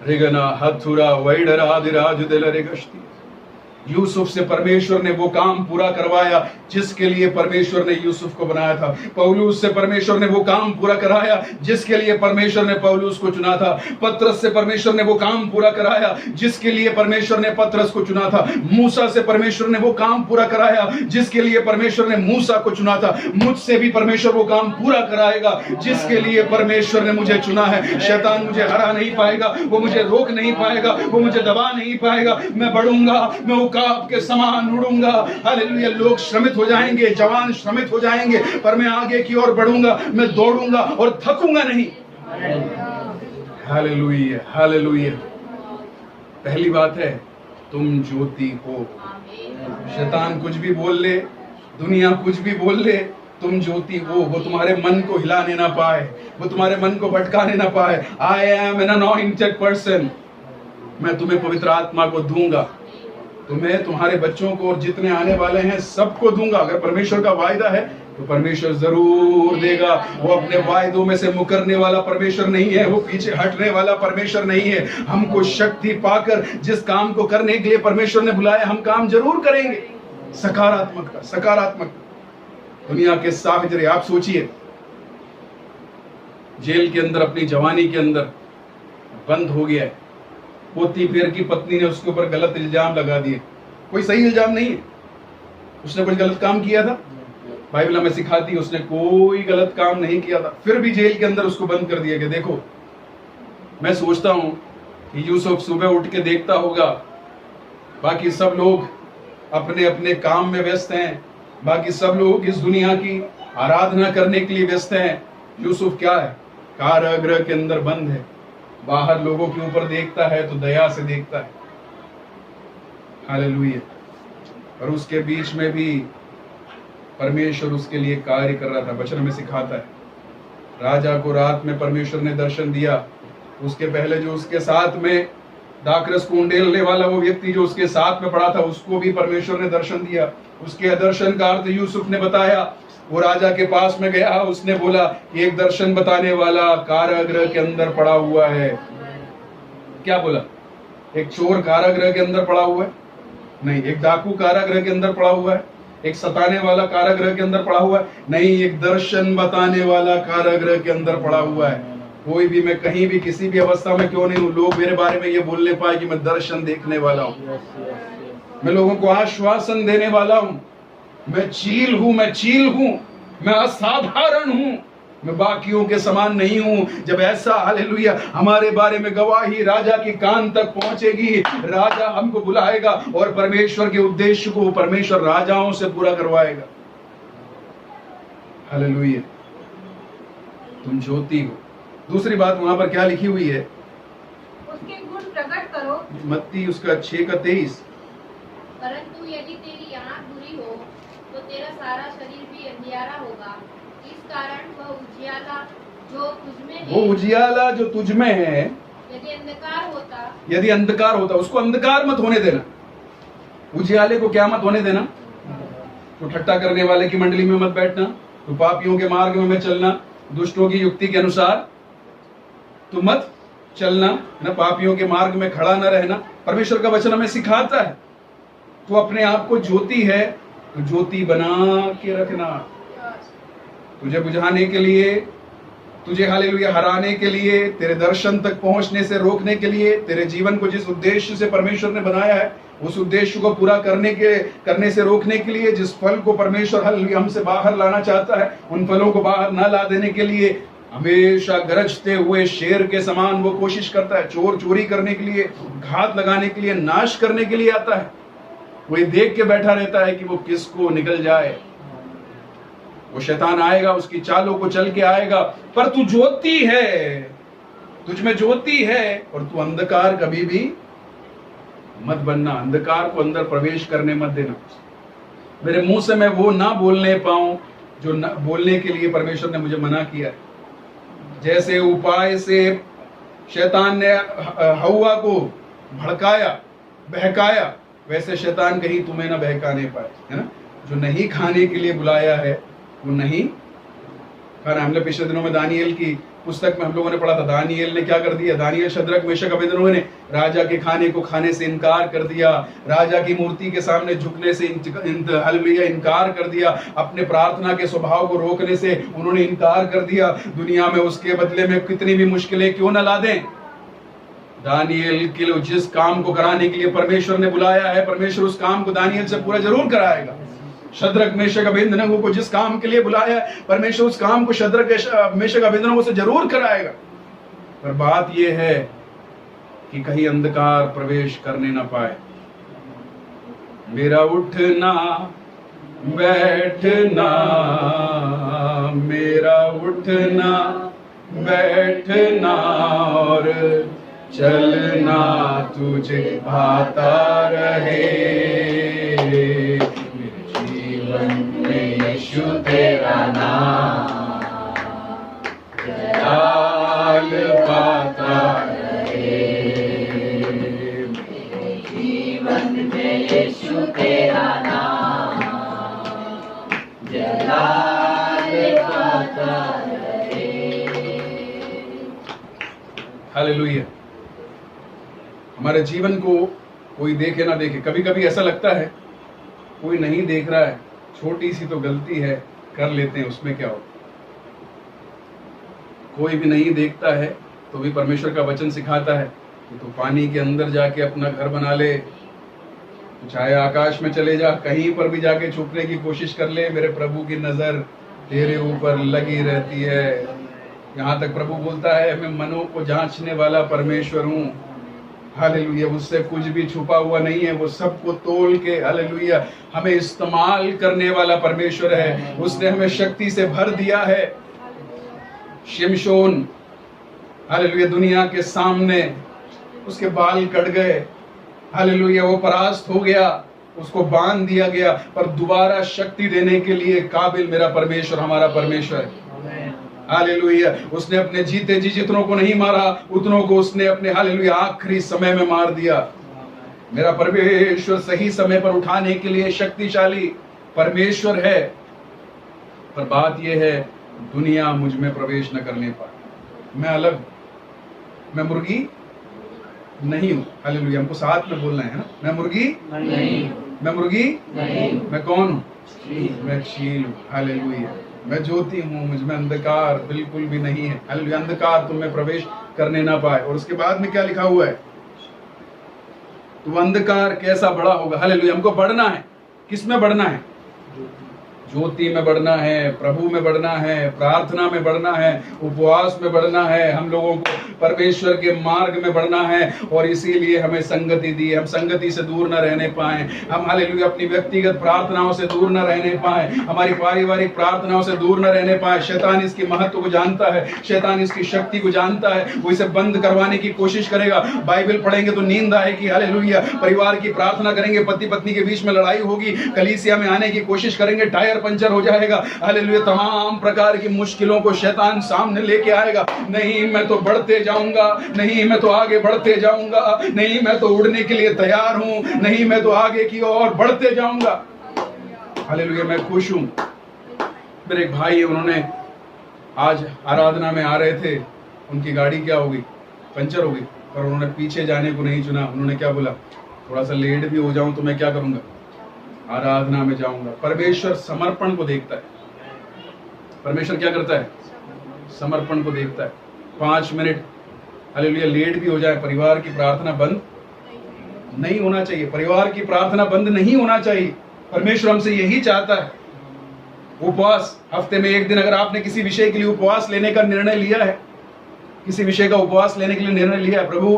रेगना हथुरा वैडरा दिराज दिलरे गश्ती। यूसुफ से परमेश्वर ने वो काम पूरा करवाया जिसके लिए परमेश्वर ने यूसुफ को बनाया था। पौलुस से परमेश्वर ने वो काम पूरा कराया जिसके लिए परमेश्वर ने पौलुस को चुना था। पतरस से परमेश्वर ने वो काम पूरा कराया जिसके लिए परमेश्वर ने पतरस को चुना था। मूसा से परमेश्वर ने वो काम पूरा कराया जिसके लिए परमेश्वर ने मूसा को चुना था। मुझसे भी परमेश्वर वो काम पूरा कराएगा जिसके लिए परमेश्वर ने मुझे चुना है। शैतान मुझे हरा नहीं पाएगा, वो मुझे रोक नहीं पाएगा, वो मुझे दबा नहीं पाएगा। मैं बढ़ूंगा, मैं उकाब के समान उड़ूंगा। हालेलुया। लोग श्रमित हो जाएंगे, जवान श्रमित हो जाएंगे, पर मैं आगे की ओर बढ़ूंगा, मैं दौड़ूंगा और थकूंगा नहीं। Hallelujah, hallelujah. पहली बात है, तुम ज्योति हो। शैतान कुछ भी बोल ले, दुनिया कुछ भी बोल ले, तुम ज्योति हो। वो तुम्हारे मन को हिलाने ना पाए, वो तुम्हारे मन को भटकाने ना पाए। I am an anointed person. मैं तुम्हें पवित्र आत्मा को दूंगा, तुम्हें, तुम्हारे बच्चों को और जितने आने वाले हैं सबको दूंगा। अगर परमेश्वर का वायदा है तो परमेश्वर जरूर देगा। वो अपने वायदों में से मुकरने वाला परमेश्वर नहीं है, वो पीछे हटने वाला परमेश्वर नहीं है। हमको शक्ति पाकर जिस काम को करने के लिए परमेश्वर ने बुलाया, हम काम जरूर करेंगे। सकारात्मकता, सकारात्मक। दुनिया के साहचर्य, आप सोचिए जेल के अंदर, अपनी जवानी के अंदर बंद हो गया है। पोतीफेर की पत्नी ने उसके ऊपर गलत इल्जाम लगा दिए। कोई सही इल्जाम नहीं है, उसने कोई गलत काम किया था? बाइबल हमें सिखाती है उसने कोई गलत काम नहीं किया था, फिर भी जेल के अंदर उसको बंद कर दिया गया। देखो, मैं सोचता हूं कि यूसुफ सुबह उठ के देखता होगा बाकी सब लोग अपने अपने काम में व्यस्त हैं, बाकी सब लोग इस दुनिया की आराधना करने के लिए व्यस्त हैं। यूसुफ क्या है? कारागृह के अंदर बंद है, बाहर लोगों के ऊपर देखता है तो दया से देखता है। हालेलुया। और उसके बीच में भी परमेश्वर उसके लिए कार्य कर रहा था। वचन में सिखाता है, राजा को रात में परमेश्वर ने दर्शन दिया। उसके पहले जो उसके साथ में दाखरस को उंडेलने वाला वो व्यक्ति जो उसके साथ में पड़ा था, उसको भी परमेश्वर ने दर्शन दिया। उसके दर्शन का अर्थ यूसुफ ने बताया। वो राजा के पास में गया, उसने बोला कि एक दर्शन बताने वाला कारागृह के अंदर पड़ा हुआ है। क्या बोला? एक चोर कारागृह के अंदर पड़ा हुआ है? नहीं। एक डाकू कारागृह के अंदर पड़ा हुआ है? एक सताने वाला कारागृह के अंदर पड़ा हुआ है? नहीं। एक दर्शन बताने वाला कारागृह के अंदर पड़ा हुआ है। कोई भी, मैं कहीं भी किसी भी अवस्था में क्यों नहीं हूं, लोग मेरे बारे में ये बोलने पाए कि मैं दर्शन देखने वाला हूं, मैं लोगों को आश्वासन देने वाला हूं, मैं चील हूं, मैं चील हूं, मैं असाधारण हूं, मैं बाकियों के समान नहीं हूं। जब ऐसा हालेलुया हमारे बारे में गवाही राजा की कान तक पहुंचेगी, राजा हमको बुलाएगा और परमेश्वर के उद्देश्य को परमेश्वर राजाओं से पूरा करवाएगा। हालेलुया। तुम ज्योति हो। दूसरी बात वहां पर क्या लिखी हुई है? उसके गुण प्रकट करो। मत्ती उसका 6:23। परंतु यदि तेरी आंख बुरी हो तो तेरा सारा शरीर भी अंधियारा होगा। इस कारण वह उजियाला जो तुझमें है, वो उजियाला जो तुझमें है, यदि अंधकार होता, उसको अंधकार मत होने देना। उजियाले को क्या मत होने देना? तो ठट्टा करने वाले की मंडली में मत बैठना, तो पापियों के मार्ग में चलना, दुष्टों की युक्ति के अनुसार तो मत चलना, ना पापियों के मार्ग में खड़ा न रहना। परमेश्वर का वचन हमें सिखाता है। तो अपने आप को ज्योति है तो ज्योति बना के रखना। तुझे बुझाने के लिए, तुझे हालेलुया हराने के लिए, तेरे दर्शन तक पहुंचने से रोकने के लिए, तेरे जीवन को जिस उद्देश्य से परमेश्वर ने बनाया है उस उद्देश्य को पूरा करने से रोकने के लिए, जिस फल को परमेश्वर हालेलुया हमसे बाहर लाना चाहता है, उन फलों को बाहर ना ला देने के लिए हमेशा गरजते हुए शेर के समान वो कोशिश करता है। चोर चोरी करने के लिए, घात लगाने के लिए, नाश करने के लिए आता है। वो ये देख के बैठा रहता है कि वो किसको निकल जाए। वो शैतान आएगा, उसकी चालों को चल के आएगा, पर तू ज्योति है, तुझ में ज्योति है और तू अंधकार कभी भी मत बनना। अंधकार को अंदर प्रवेश करने मत देना। मेरे मुंह से मैं वो ना बोलने पाऊं जो बोलने के लिए परमेश्वर ने मुझे मना किया है। जैसे उपाय से शैतान ने हव्वा को भड़काया, बहकाया, वैसे शैतान कहीं तुम्हें ना बहकाने पाए, है ना। जो नहीं खाने के लिए बुलाया है वो नहीं खाना। हमने पिछले दिनों में दानियल की पुस्तक में हम लोगों ने पढ़ा था, दानियल ने क्या कर दिया? दानियल, शद्रक, मेशक, अबेदनगो ने राजा के खाने को खाने से इनकार कर दिया, राजा की मूर्ति के सामने झुकने से हालेलुया इनकार कर दिया, अपने प्रार्थना के स्वभाव को रोकने से उन्होंने इनकार कर दिया। दुनिया में उसके बदले में कितनी भी मुश्किलें क्यों न ला दें, दानियल के लिए जिस काम को कराने के लिए परमेश्वर ने बुलाया है, परमेश्वर उस काम को दानियल से पूरा जरूर कराएगा। शद्रक, मेशक, अबेदनगो को जिस काम के लिए बुलाया है, परमेश्वर उस काम को शद्रक, मेशक, अबेदनगो से जरूर कराएगा। पर बात यह है कि कहीं अंधकार प्रवेश करने ना पाए। मेरा उठना बैठना, मेरा उठना बैठना और चलना तुझे भाता रहे। यीशु तेरा नाम जलाल पाता रहे। मेरे जीवन में यीशु तेरा नाम जलाल पाता रहे। हालेलुया। हमारे जीवन को कोई देखे ना देखे, कभी कभी ऐसा लगता है कोई नहीं देख रहा है, छोटी सी तो गलती है, कर लेते हैं, उसमें क्या हो। कोई भी नहीं देखता है तो भी परमेश्वर का वचन सिखाता है कि तू पानी के अंदर जाके अपना घर बना ले, तो चाहे आकाश में चले जा, कहीं पर भी जाके छुपने की कोशिश कर ले, मेरे प्रभु की नजर तेरे ऊपर लगी रहती है। यहाँ तक प्रभु बोलता है मैं मनों को जांचने वाला परमेश्वर हूँ। हालेलुया, उससे कुछ भी छुपा हुआ नहीं है, वो सबको तोल के हालेलुया हमें इस्तेमाल करने वाला परमेश्वर है। उसने हमें शक्ति से भर दिया है। शिमशोन हालेलुया दुनिया के सामने उसके बाल कट गए, हालेलुया वो परास्त हो गया, उसको बांध दिया गया, पर दोबारा शक्ति देने के लिए काबिल मेरा परमेश्वर, हमारा परमेश्वर है। हालेलुया, उसने अपने जीते जी जितनों को नहीं मारा, उतनों को उसने अपने हालेलुया आखिरी समय में मार दिया। मेरा परमेश्वर सही समय पर उठाने के लिए शक्तिशाली परमेश्वर है। पर बात यह है दुनिया मुझ में प्रवेश न करने पाए। मैं अलग, मैं मुर्गी नहीं हूं। हालेलुया, हमको साथ में बोलना है ना, मैं मुर्गी नहीं, मैं मुर्गी नहीं, मैं कौन हूं? मैं चील हूं। हालेलुया, मैं ज्योति हूं, मुझ में अंधकार बिल्कुल भी नहीं है। हालेलुया, अंधकार तुम में प्रवेश करने ना पाए। और उसके बाद में क्या लिखा हुआ है? तो अंधकार कैसा बड़ा होगा। हालेलुया, हमको बढ़ना है। किस में बढ़ना है? ज्योति में बढ़ना है, प्रभु में बढ़ना है, प्रार्थना में बढ़ना है, उपवास में बढ़ना है, हम लोगों को परमेश्वर के मार्ग में बढ़ना है। और इसीलिए हमें संगति दी। हम संगति से दूर न रहने पाए, हम हालेलुया अपनी व्यक्तिगत प्रार्थनाओं से दूर न रहने पाए, हमारी पारिवारिक प्रार्थनाओं से दूर न रहने पाए। शैतान इसके महत्व को जानता है, शैतान इसकी शक्ति को जानता है, वो इसे बंद करवाने की कोशिश करेगा। बाइबल पढ़ेंगे तो नींद आएगी, हालेलुया परिवार की प्रार्थना करेंगे, पति पत्नी के बीच में लड़ाई होगी, कलीसिया में आने की कोशिश करेंगे, टायर पंचर हो जाएगा। हालेलुया, तमाम प्रकार की मुश्किलों को शैतान सामने लेके आएगा। नहीं, मैं तो बढ़ते जाऊंगा, नहीं मैं तो आगे बढ़ते जाऊंगा, नहीं मैं तो उड़ने के लिए तैयार हूं, नहीं मैं तो आगे की ओर बढ़ते जाऊंगा। हालेलुया, मैं खुश हूं। मेरे एक भाई है, उन्होंने आज आराधना में आ रहे थे, उनकी गाड़ी क्या हो गई? पंचर हो गई, पर उन्होंने पीछे जाने को नहीं चुना। उन्होंने क्या बोला? थोड़ा सा लेट भी हो जाऊं तो मैं क्या करूंगा? आराधना में जाऊंगा। परमेश्वर समर्पण को देखता है। परमेश्वर क्या करता है? समर्पण को देखता है। 5 मिनट हालेलुया लेट भी हो जाए, परिवार की प्रार्थना बंद नहीं होना चाहिए। परिवार की प्रार्थना बंद नहीं होना चाहिए। परमेश्वर हमसे यही चाहता है। उपवास, हफ्ते में 1 दिन अगर आपने किसी विषय के लिए उपवास लेने का निर्णय लिया है, किसी विषय का उपवास लेने के लिए निर्णय लिया है, प्रभु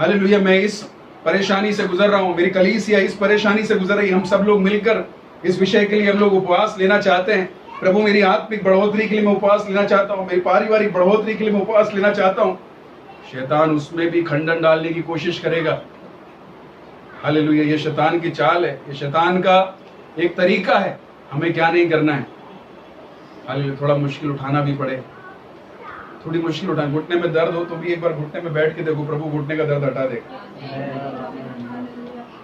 हालेलुया मैं इस परेशानी से गुजर रहा हूं, मेरी कलीसिया इस परेशानी से गुजर रही, हम सब लोग मिलकर इस विषय के लिए हम लोग उपवास लेना चाहते हैं। प्रभु मेरी आत्मिक बढ़ोतरी के लिए मैं उपवास लेना चाहता हूं, मेरी पारिवारिक बढ़ोतरी के लिए मैं उपवास लेना चाहता हूं। शैतान उसमें भी खंडन डालने की कोशिश करेगा। हालेलुया, ये शैतान की चाल है, ये शैतान का एक तरीका है। हमें क्या नहीं करना है? हालेलुया, थोड़ा मुश्किल उठाना भी पड़े, थोड़ी मुश्किल उठाना, घुटने में दर्द हो तो भी एक बार घुटने में बैठ के देखो, प्रभु घुटने का दर्द हटा देगा।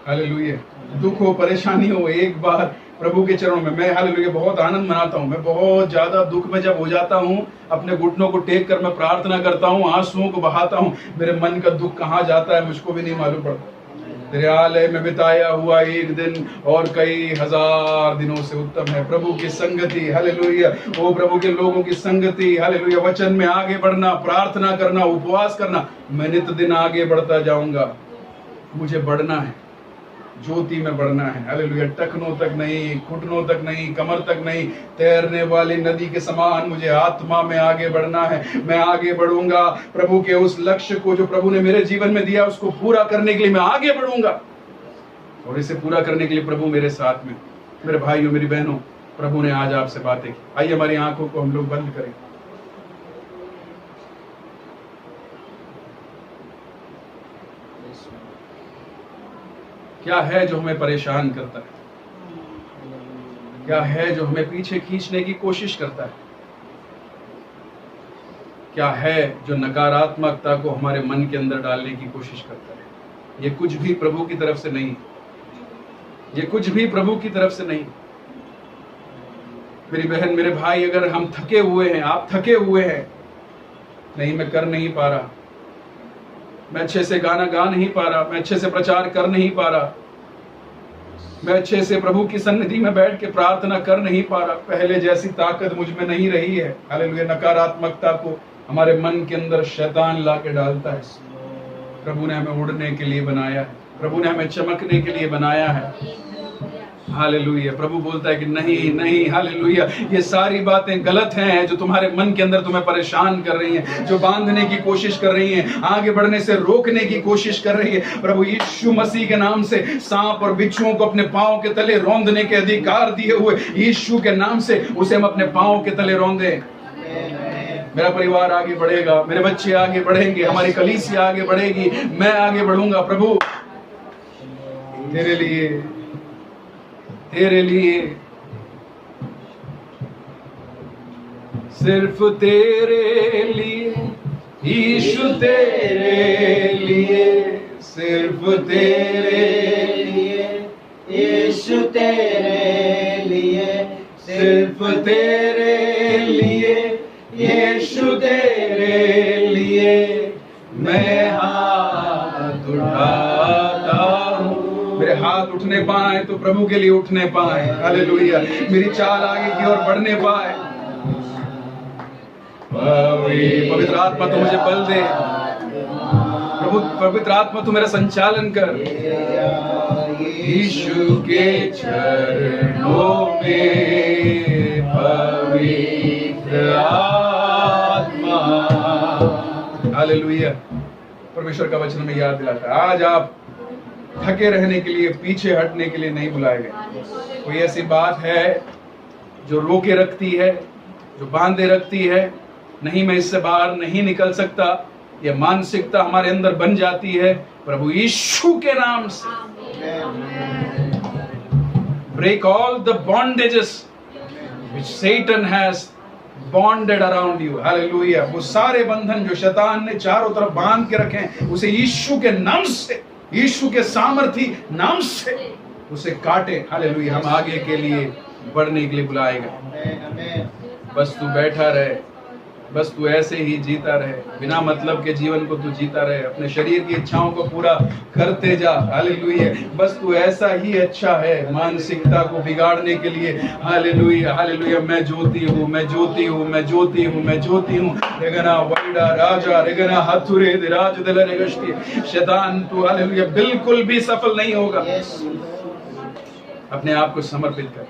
हालेलुया, दुख हो, परेशानी हो, एक बार प्रभु के चरणों में मैं हालेलुया बहुत आनंद मनाता हूँ। मैं बहुत ज्यादा दुख में जब हो जाता हूँ, अपने घुटनों को टेक कर मैं प्रार्थना करता हूँ, आंसुओं को बहाता हूँ। मेरे मन का दुख कहाँ जाता है मुझको भी नहीं मालूम पड़ता। तेरे आलय में बिताया हुआ 1 दिन और कई हजार दिनों से उत्तम है। प्रभु की संगति, हालेलुया, वो प्रभु के लोगों की संगति, हालेलुया, वचन में आगे बढ़ना, प्रार्थना करना, उपवास करना। मैं नित दिन आगे बढ़ता जाऊंगा। मुझे बढ़ना है, ज्योति में बढ़ना है। हालेलुया, टखनों तक नहीं, घुटनों तक नहीं, कमर तक नहीं, तैरने वाली नदी के समान मुझे आत्मा में आगे बढ़ना है। मैं आगे बढ़ूंगा, प्रभु के उस लक्ष्य को जो प्रभु ने मेरे जीवन में दिया उसको पूरा करने के लिए मैं आगे बढ़ूंगा। और इसे पूरा करने के लिए प्रभु मेरे साथ में। मेरे भाइयों, मेरी बहनों, प्रभु ने आज आपसे बातें की। आइए हमारी आंखों को हम लोग बंद करें। क्या है जो हमें परेशान करता है? क्या है जो हमें पीछे खींचने की कोशिश करता है? क्या है जो नकारात्मकता को हमारे मन के अंदर डालने की कोशिश करता है? ये कुछ भी प्रभु की तरफ से नहीं, ये कुछ भी प्रभु की तरफ से नहीं। मेरी बहन, मेरे भाई, अगर हम थके हुए हैं, आप थके हुए हैं, नहीं मैं कर नहीं पा रहा, मैं अच्छे से गाना गा नहीं पा रहा, मैं अच्छे से प्रचार कर नहीं पा रहा, मैं अच्छे से प्रभु की सन्निधि में बैठ के प्रार्थना कर नहीं पा रहा, पहले जैसी ताकत मुझ में नहीं रही है। हालेलुया, नकारात्मकता को हमारे मन के अंदर शैतान ला के डालता है। प्रभु ने हमें उड़ने के लिए बनाया है, प्रभु ने हमें चमकने के लिए बनाया है। हालेलुया। प्रभु बोलता है कि नहीं नहीं, हालेलुया, ये सारी बातें गलत हैं जो तुम्हारे मन के अंदर तुम्हें परेशान कर रही हैं, जो बांधने की कोशिश कर रही हैं, आगे बढ़ने से रोकने की कोशिश कर रही है। प्रभु यीशु मसीह के नाम से सांप और बिच्छुओं को अपने पांव के तले रौंदने के अधिकार दिए हुए यीशु के नाम से उसे हम अपने पांव के तले रौंदे। मेरा परिवार आगे बढ़ेगा, मेरे बच्चे आगे बढ़ेंगे, हमारी कलीसिया आगे बढ़ेगी, मैं आगे बढ़ूंगा। प्रभु तेरे लिए, तेरे लिए, सिर्फ तेरे लिए यीशु, तेरे लिए, सिर्फ तेरे लिए यीशु, तेरे लिए, सिर्फ तेरे लिए यीशु, तेरे लिए मैं हाथ उठाता हूँ। मेरे हाथ उठने पाए तो प्रभु के लिए उठने पाए। हालेलुया। मेरी चाल आगे की ओर बढ़ने पाए। पवित्र आत्मा तू मुझे बल दे प्रभु, पवित्र आत्मा तू मेरा संचालन कर। यीशु के चरणों में पवित्र आत्मा। हालेलुया। परमेश्वर का वचन में याद दिलाता है, आज आप थके रहने के लिए, पीछे हटने के लिए नहीं बुलाए गए। कोई ऐसी बात है जो रोके रखती है, जो बांधे रखती है, नहीं मैं इससे बाहर नहीं निकल सकता, यह मानसिकता हमारे अंदर बन जाती है, प्रभु यीशु के नाम से break all the bondages which Satan has bonded around you. Hallelujah. वो सारे बंधन जो शैतान ने चारों तरफ बांध के रखे हैं, उसे यीशु के नाम से, यीशु के सामर्थी नाम से उसे काटे। हालेलुया। हम आगे के लिए बढ़ने के लिए बुलाएगा। बस तू बैठा रहे, बस तू ऐसे ही जीता रहे, बिना मतलब के जीवन को तू जीता रहे, अपने शरीर की इच्छाओं को पूरा करते जा। हालेलुया। बस तू ऐसा ही अच्छा है मानसिकता को बिगाड़ने के लिए। Hallelujah, hallelujah. मैं ज्योति हूँ, मैं ज्योति हूँ, मैं ज्योति हूँ, मैं ज्योति हूँ। रेगना वाइडा राजा, रेगना हथुरे राज दल रेगष्टी। शैतान तू, हालेलुया, बिल्कुल भी सफल नहीं होगा। अपने आप को समर्पित कर।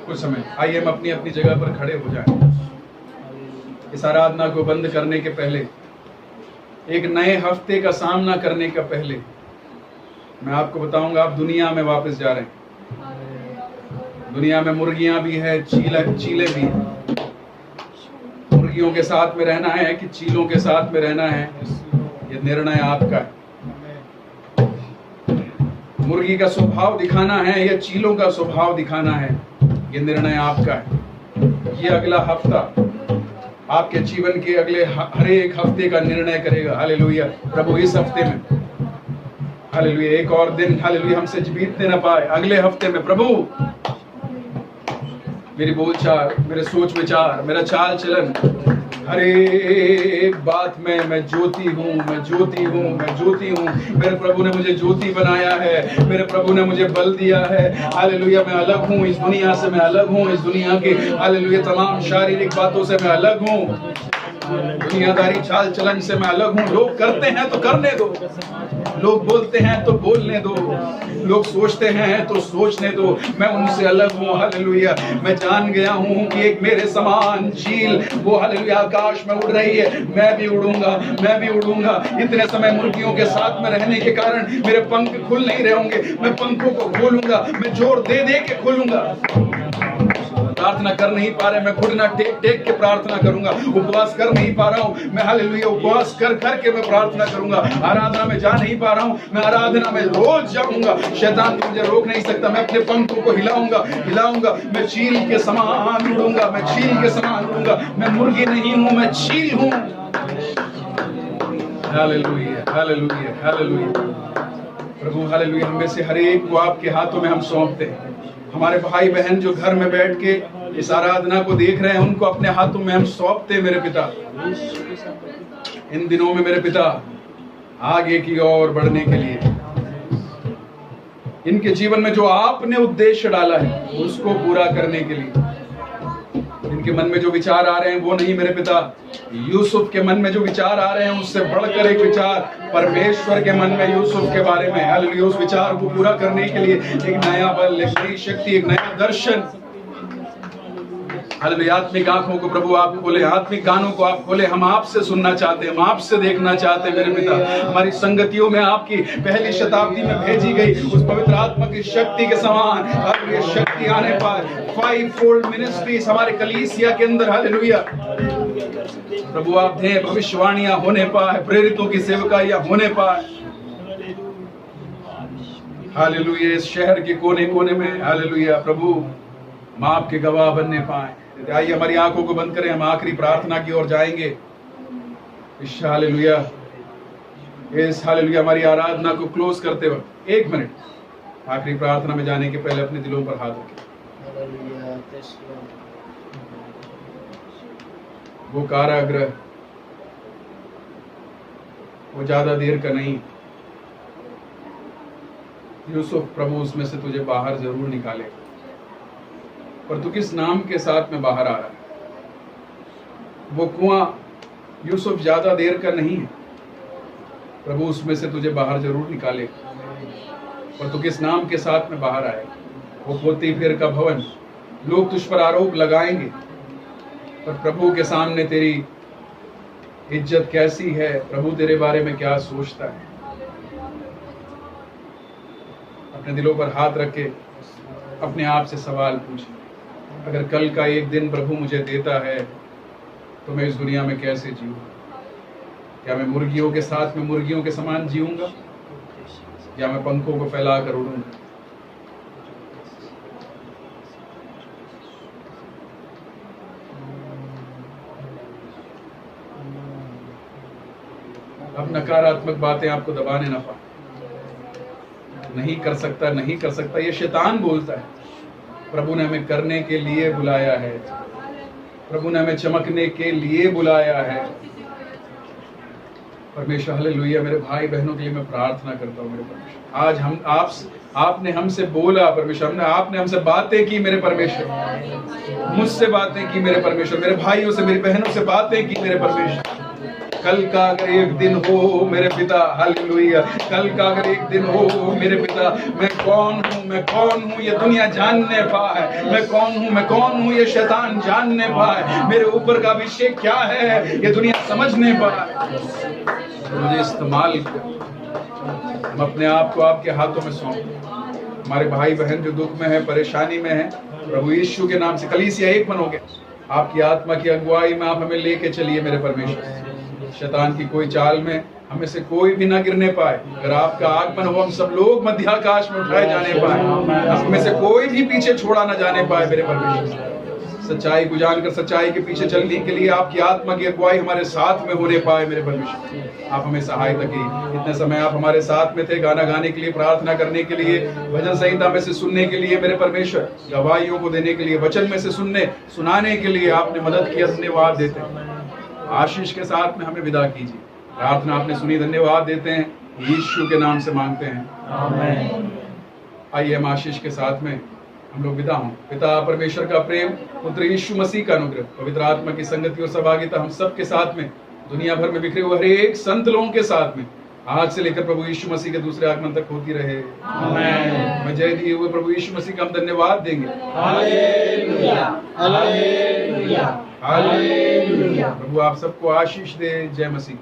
कुछ समय आइए हम अपनी अपनी जगह पर खड़े हो जाएं। इस आराधना को बंद करने के पहले, एक नए हफ्ते का सामना करने का पहले, मैं आपको बताऊंगा, आप दुनिया में वापस जा रहे हैं। दुनिया में मुर्गियां भी है, चीले भी हैं। मुर्गियों के साथ में रहना है कि चीलों के साथ में रहना है, यह निर्णय आपका है। मुर्गी का स्वभाव दिखाना है या चीलों का स्वभाव दिखाना है, यह निर्णय आपका है। ये अगला हफ्ता आपके जीवन के अगले हर एक हफ्ते का निर्णय करेगा। हालेलुया। प्रभु इस हफ्ते में, हालेलुया, एक और दिन, हालेलुया, हमसे बीतने न पाए। अगले हफ्ते में प्रभु मेरी बोलचाल, मेरे सोच विचार, मेरा चाल चलन, हर एक बात में मैं ज्योति हूँ, मैं ज्योति हूँ, मैं ज्योति हूँ। मेरे प्रभु ने मुझे ज्योति बनाया है, मेरे प्रभु ने मुझे बल दिया है। हालेलुया। मैं अलग हूँ इस दुनिया से, मैं अलग हूँ इस दुनिया के, हालेलुया, तमाम शारीरिक बातों से मैं अलग हूँ, दुनियादारी चाल चलन से मैं अलग हूँ। लोग करते हैं तो करने दो, लोग बोलते हैं तो बोलने दो, लोग सोचते हैं तो सोचने दो, मैं उनसे अलग हूँ। हालेलुया। मैं जान गया हूँ कि एक मेरे समान चील वो, हालेलुया, आकाश में उड़ रही है, मैं भी उड़ूंगा, मैं भी उड़ूंगा। इतने समय मुर्गियों के साथ में रहने के कारण मेरे पंख खुल नहीं रहे होंगे, मैं पंखों को खोलूंगा, मैं जोर दे दे के खोलूंगा। प्रार्थना कर नहीं पा रहे, मैं घुटना टेक टेक के प्रार्थना करूंगा। उपवास कर नहीं पा रहा हूँ, मैं हालेलुया उपवास कर कर के मैं प्रार्थना करूंगा। आराधना में जा नहीं पा रहा हूँ, मैं आराधना में रोज जाऊंगा। शैतान मुझे रोक नहीं सकता, मैं अपने पंखों को हिलाऊंगा, हिलाऊंगा। मैं चील के समान उड़ूंगा, मैं चील के समान उड़ूंगा। मैं मुर्गी नहीं हूँ, मैं चील हूँ। Hallelujah, hallelujah, hallelujah. प्रभु हालेलुया, हम में से हर एक को आपके हाथों में हम सौंपते हैं। हमारे भाई बहन जो घर में बैठ के इस आराधना को देख रहे हैं, उनको अपने हाथों में हम सौंपते हैं। मेरे पिता, इन दिनों में मेरे पिता आगे की ओर बढ़ने के लिए, इनके जीवन में जो आपने उद्देश्य डाला है उसको पूरा करने के लिए, इनके उनके मन में जो विचार आ रहे हैं वो नहीं मेरे पिता, यूसुफ के मन में जो विचार आ रहे हैं उससे बढ़कर एक विचार परमेश्वर के मन में यूसुफ के बारे में, हालेलुया, उस विचार को पूरा करने के लिए एक नया बल, एक नई शक्ति, एक नया दर्शन, हालेलुया। आत्मिक आंखों को प्रभु आप खोले, आत्मिक कानों को आप खोले। हम आपसे सुनना चाहते हैं, हम आपसे देखना चाहते हैं मेरे पिता। हमारी संगतियों में आपकी पहली शताब्दी में भेजी गई उस पवित्र आत्मा की शक्ति के समान हालेलुया शक्ति आने पाए। 5-fold मिनिस्ट्रीज हमारे कलीसिया के अंदर, हालेलुया प्रभु आप दें, भविष्यवाणियां होने पाए, प्रेरितों की सेवकाइयां होने पाए, हालेलुया। इस शहर के कोने कोने में, हालेलुया प्रभु हम आपके गवाह बनने पाए। आइए हमारी आंखों को बंद करें, हम आखिरी प्रार्थना की ओर जाएंगे। इस हालेलुया हमारी आराधना को क्लोज करते वक्त 1 मिनट आखिरी प्रार्थना में जाने के पहले अपने दिलों पर हाथ रखें। वो कारागृह वो ज्यादा देर का नहीं, यूसुफ प्रभु उसमें से तुझे बाहर जरूर निकालेगा, पर तू किस नाम के साथ में बाहर आ रहा है। वो कुआं यूसुफ ज्यादा देर का नहीं है, प्रभु उसमें से तुझे बाहर जरूर निकालेगा, पर तू किस नाम के साथ में बाहर आएगा। वो पोती फिर का भवन, लोग तुझ पर आरोप लगाएंगे, पर प्रभु के सामने तेरी इज्जत कैसी है, प्रभु तेरे बारे में क्या सोचता है। अपने दिलों पर हाथ रख के अपने आप से सवाल पूछे, अगर कल का एक दिन प्रभु मुझे देता है तो मैं इस दुनिया में कैसे जीऊंगा? क्या मैं मुर्गियों के साथ में मुर्गियों के समान जीऊंगा, या मैं पंखों को फैला कर उड़ूंगा? अब नकारात्मक बातें आपको दबाने ना पाए। नहीं कर सकता, नहीं कर सकता, ये शैतान बोलता है। प्रभु ने हमें करने के लिए बुलाया है, प्रभु ने हमें चमकने के लिए बुलाया है। परमेश्वर हालेलुया, मेरे भाई बहनों के लिए मैं प्रार्थना करता हूँ मेरे परमेश्वर। आज हम आपने हमसे बोला परमेश्वर, आपने हमसे बातें की मेरे परमेश्वर, मुझसे बातें की मेरे परमेश्वर, मेरे भाइयों से मेरी बहनों से बातें की मेरे परमेश्वर। कल का अगर एक दिन हो मेरे पिता, हालेलुया, कल का अगर एक दिन हो मेरे पिता, मैं कौन हूँ ये दुनिया जानने पाए, मैं कौन हूँ ये शैतान जानने पाए, मेरे ऊपर का अभिषेक क्या है ये दुनिया समझने पाए। मुझे इस्तेमाल कर, हम अपने आप को आपके हाथों में सौंप। हमारे भाई बहन जो दुख में है, परेशानी में है, प्रभु यीशु के नाम से कलीसिया एक बनोगे, आपकी आत्मा की अगुवाई में आप हमें लेके चलिए मेरे परमेश्वर। शैतान की कोई चाल में हमें से कोई भी ना गिरने पाए। अगर आपका आगमन हो हम सब लोग मध्याकाश में उठाए जाने पाए, हमें से कोई भी पीछे छोड़ा ना जाने पाए मेरे परमेश्वर। सच्चाई को जानकर सच्चाई के पीछे चलने के लिए आपकी आत्मा की अगुवाई हमारे साथ में होने पाए मेरे परमेश्वर। आप हमें सहायता कीजिए। इतने समय आप हमारे साथ में थे, गाना गाने के लिए, प्रार्थना करने के लिए, भजन संहिता में से सुनने के लिए मेरे परमेश्वर, गवाहियों को देने के लिए, वचन में से सुनाने के लिए आपने मदद की, धन्यवाद देते हैं। आशीष के साथ में हमें विदा कीजिए। प्रार्थना आपने सुनी, धन्यवाद देते हैं, यीशु के नाम से मांगते हैं, आमीन। आइए हम आशीष के साथ में हम लोग विदा हों। पिता परमेश्वर का प्रेम, पुत्र यीशु मसीह का अनुग्रह, पवित्र आत्मा की संगति और सहभागिता हम सब के साथ में, दुनिया भर में बिखरे हुए हर एक संत लोगों के साथ में, आज से लेकर प्रभु यीशु मसीह के दूसरे आगमन तक होती रहे, आमीन। मैं जय दिए हुए प्रभु यीशु मसीह का हम धन्यवाद देंगे। Hallelujah, hallelujah, hallelujah. प्रभु आप सबको आशीष दे। जय मसीह।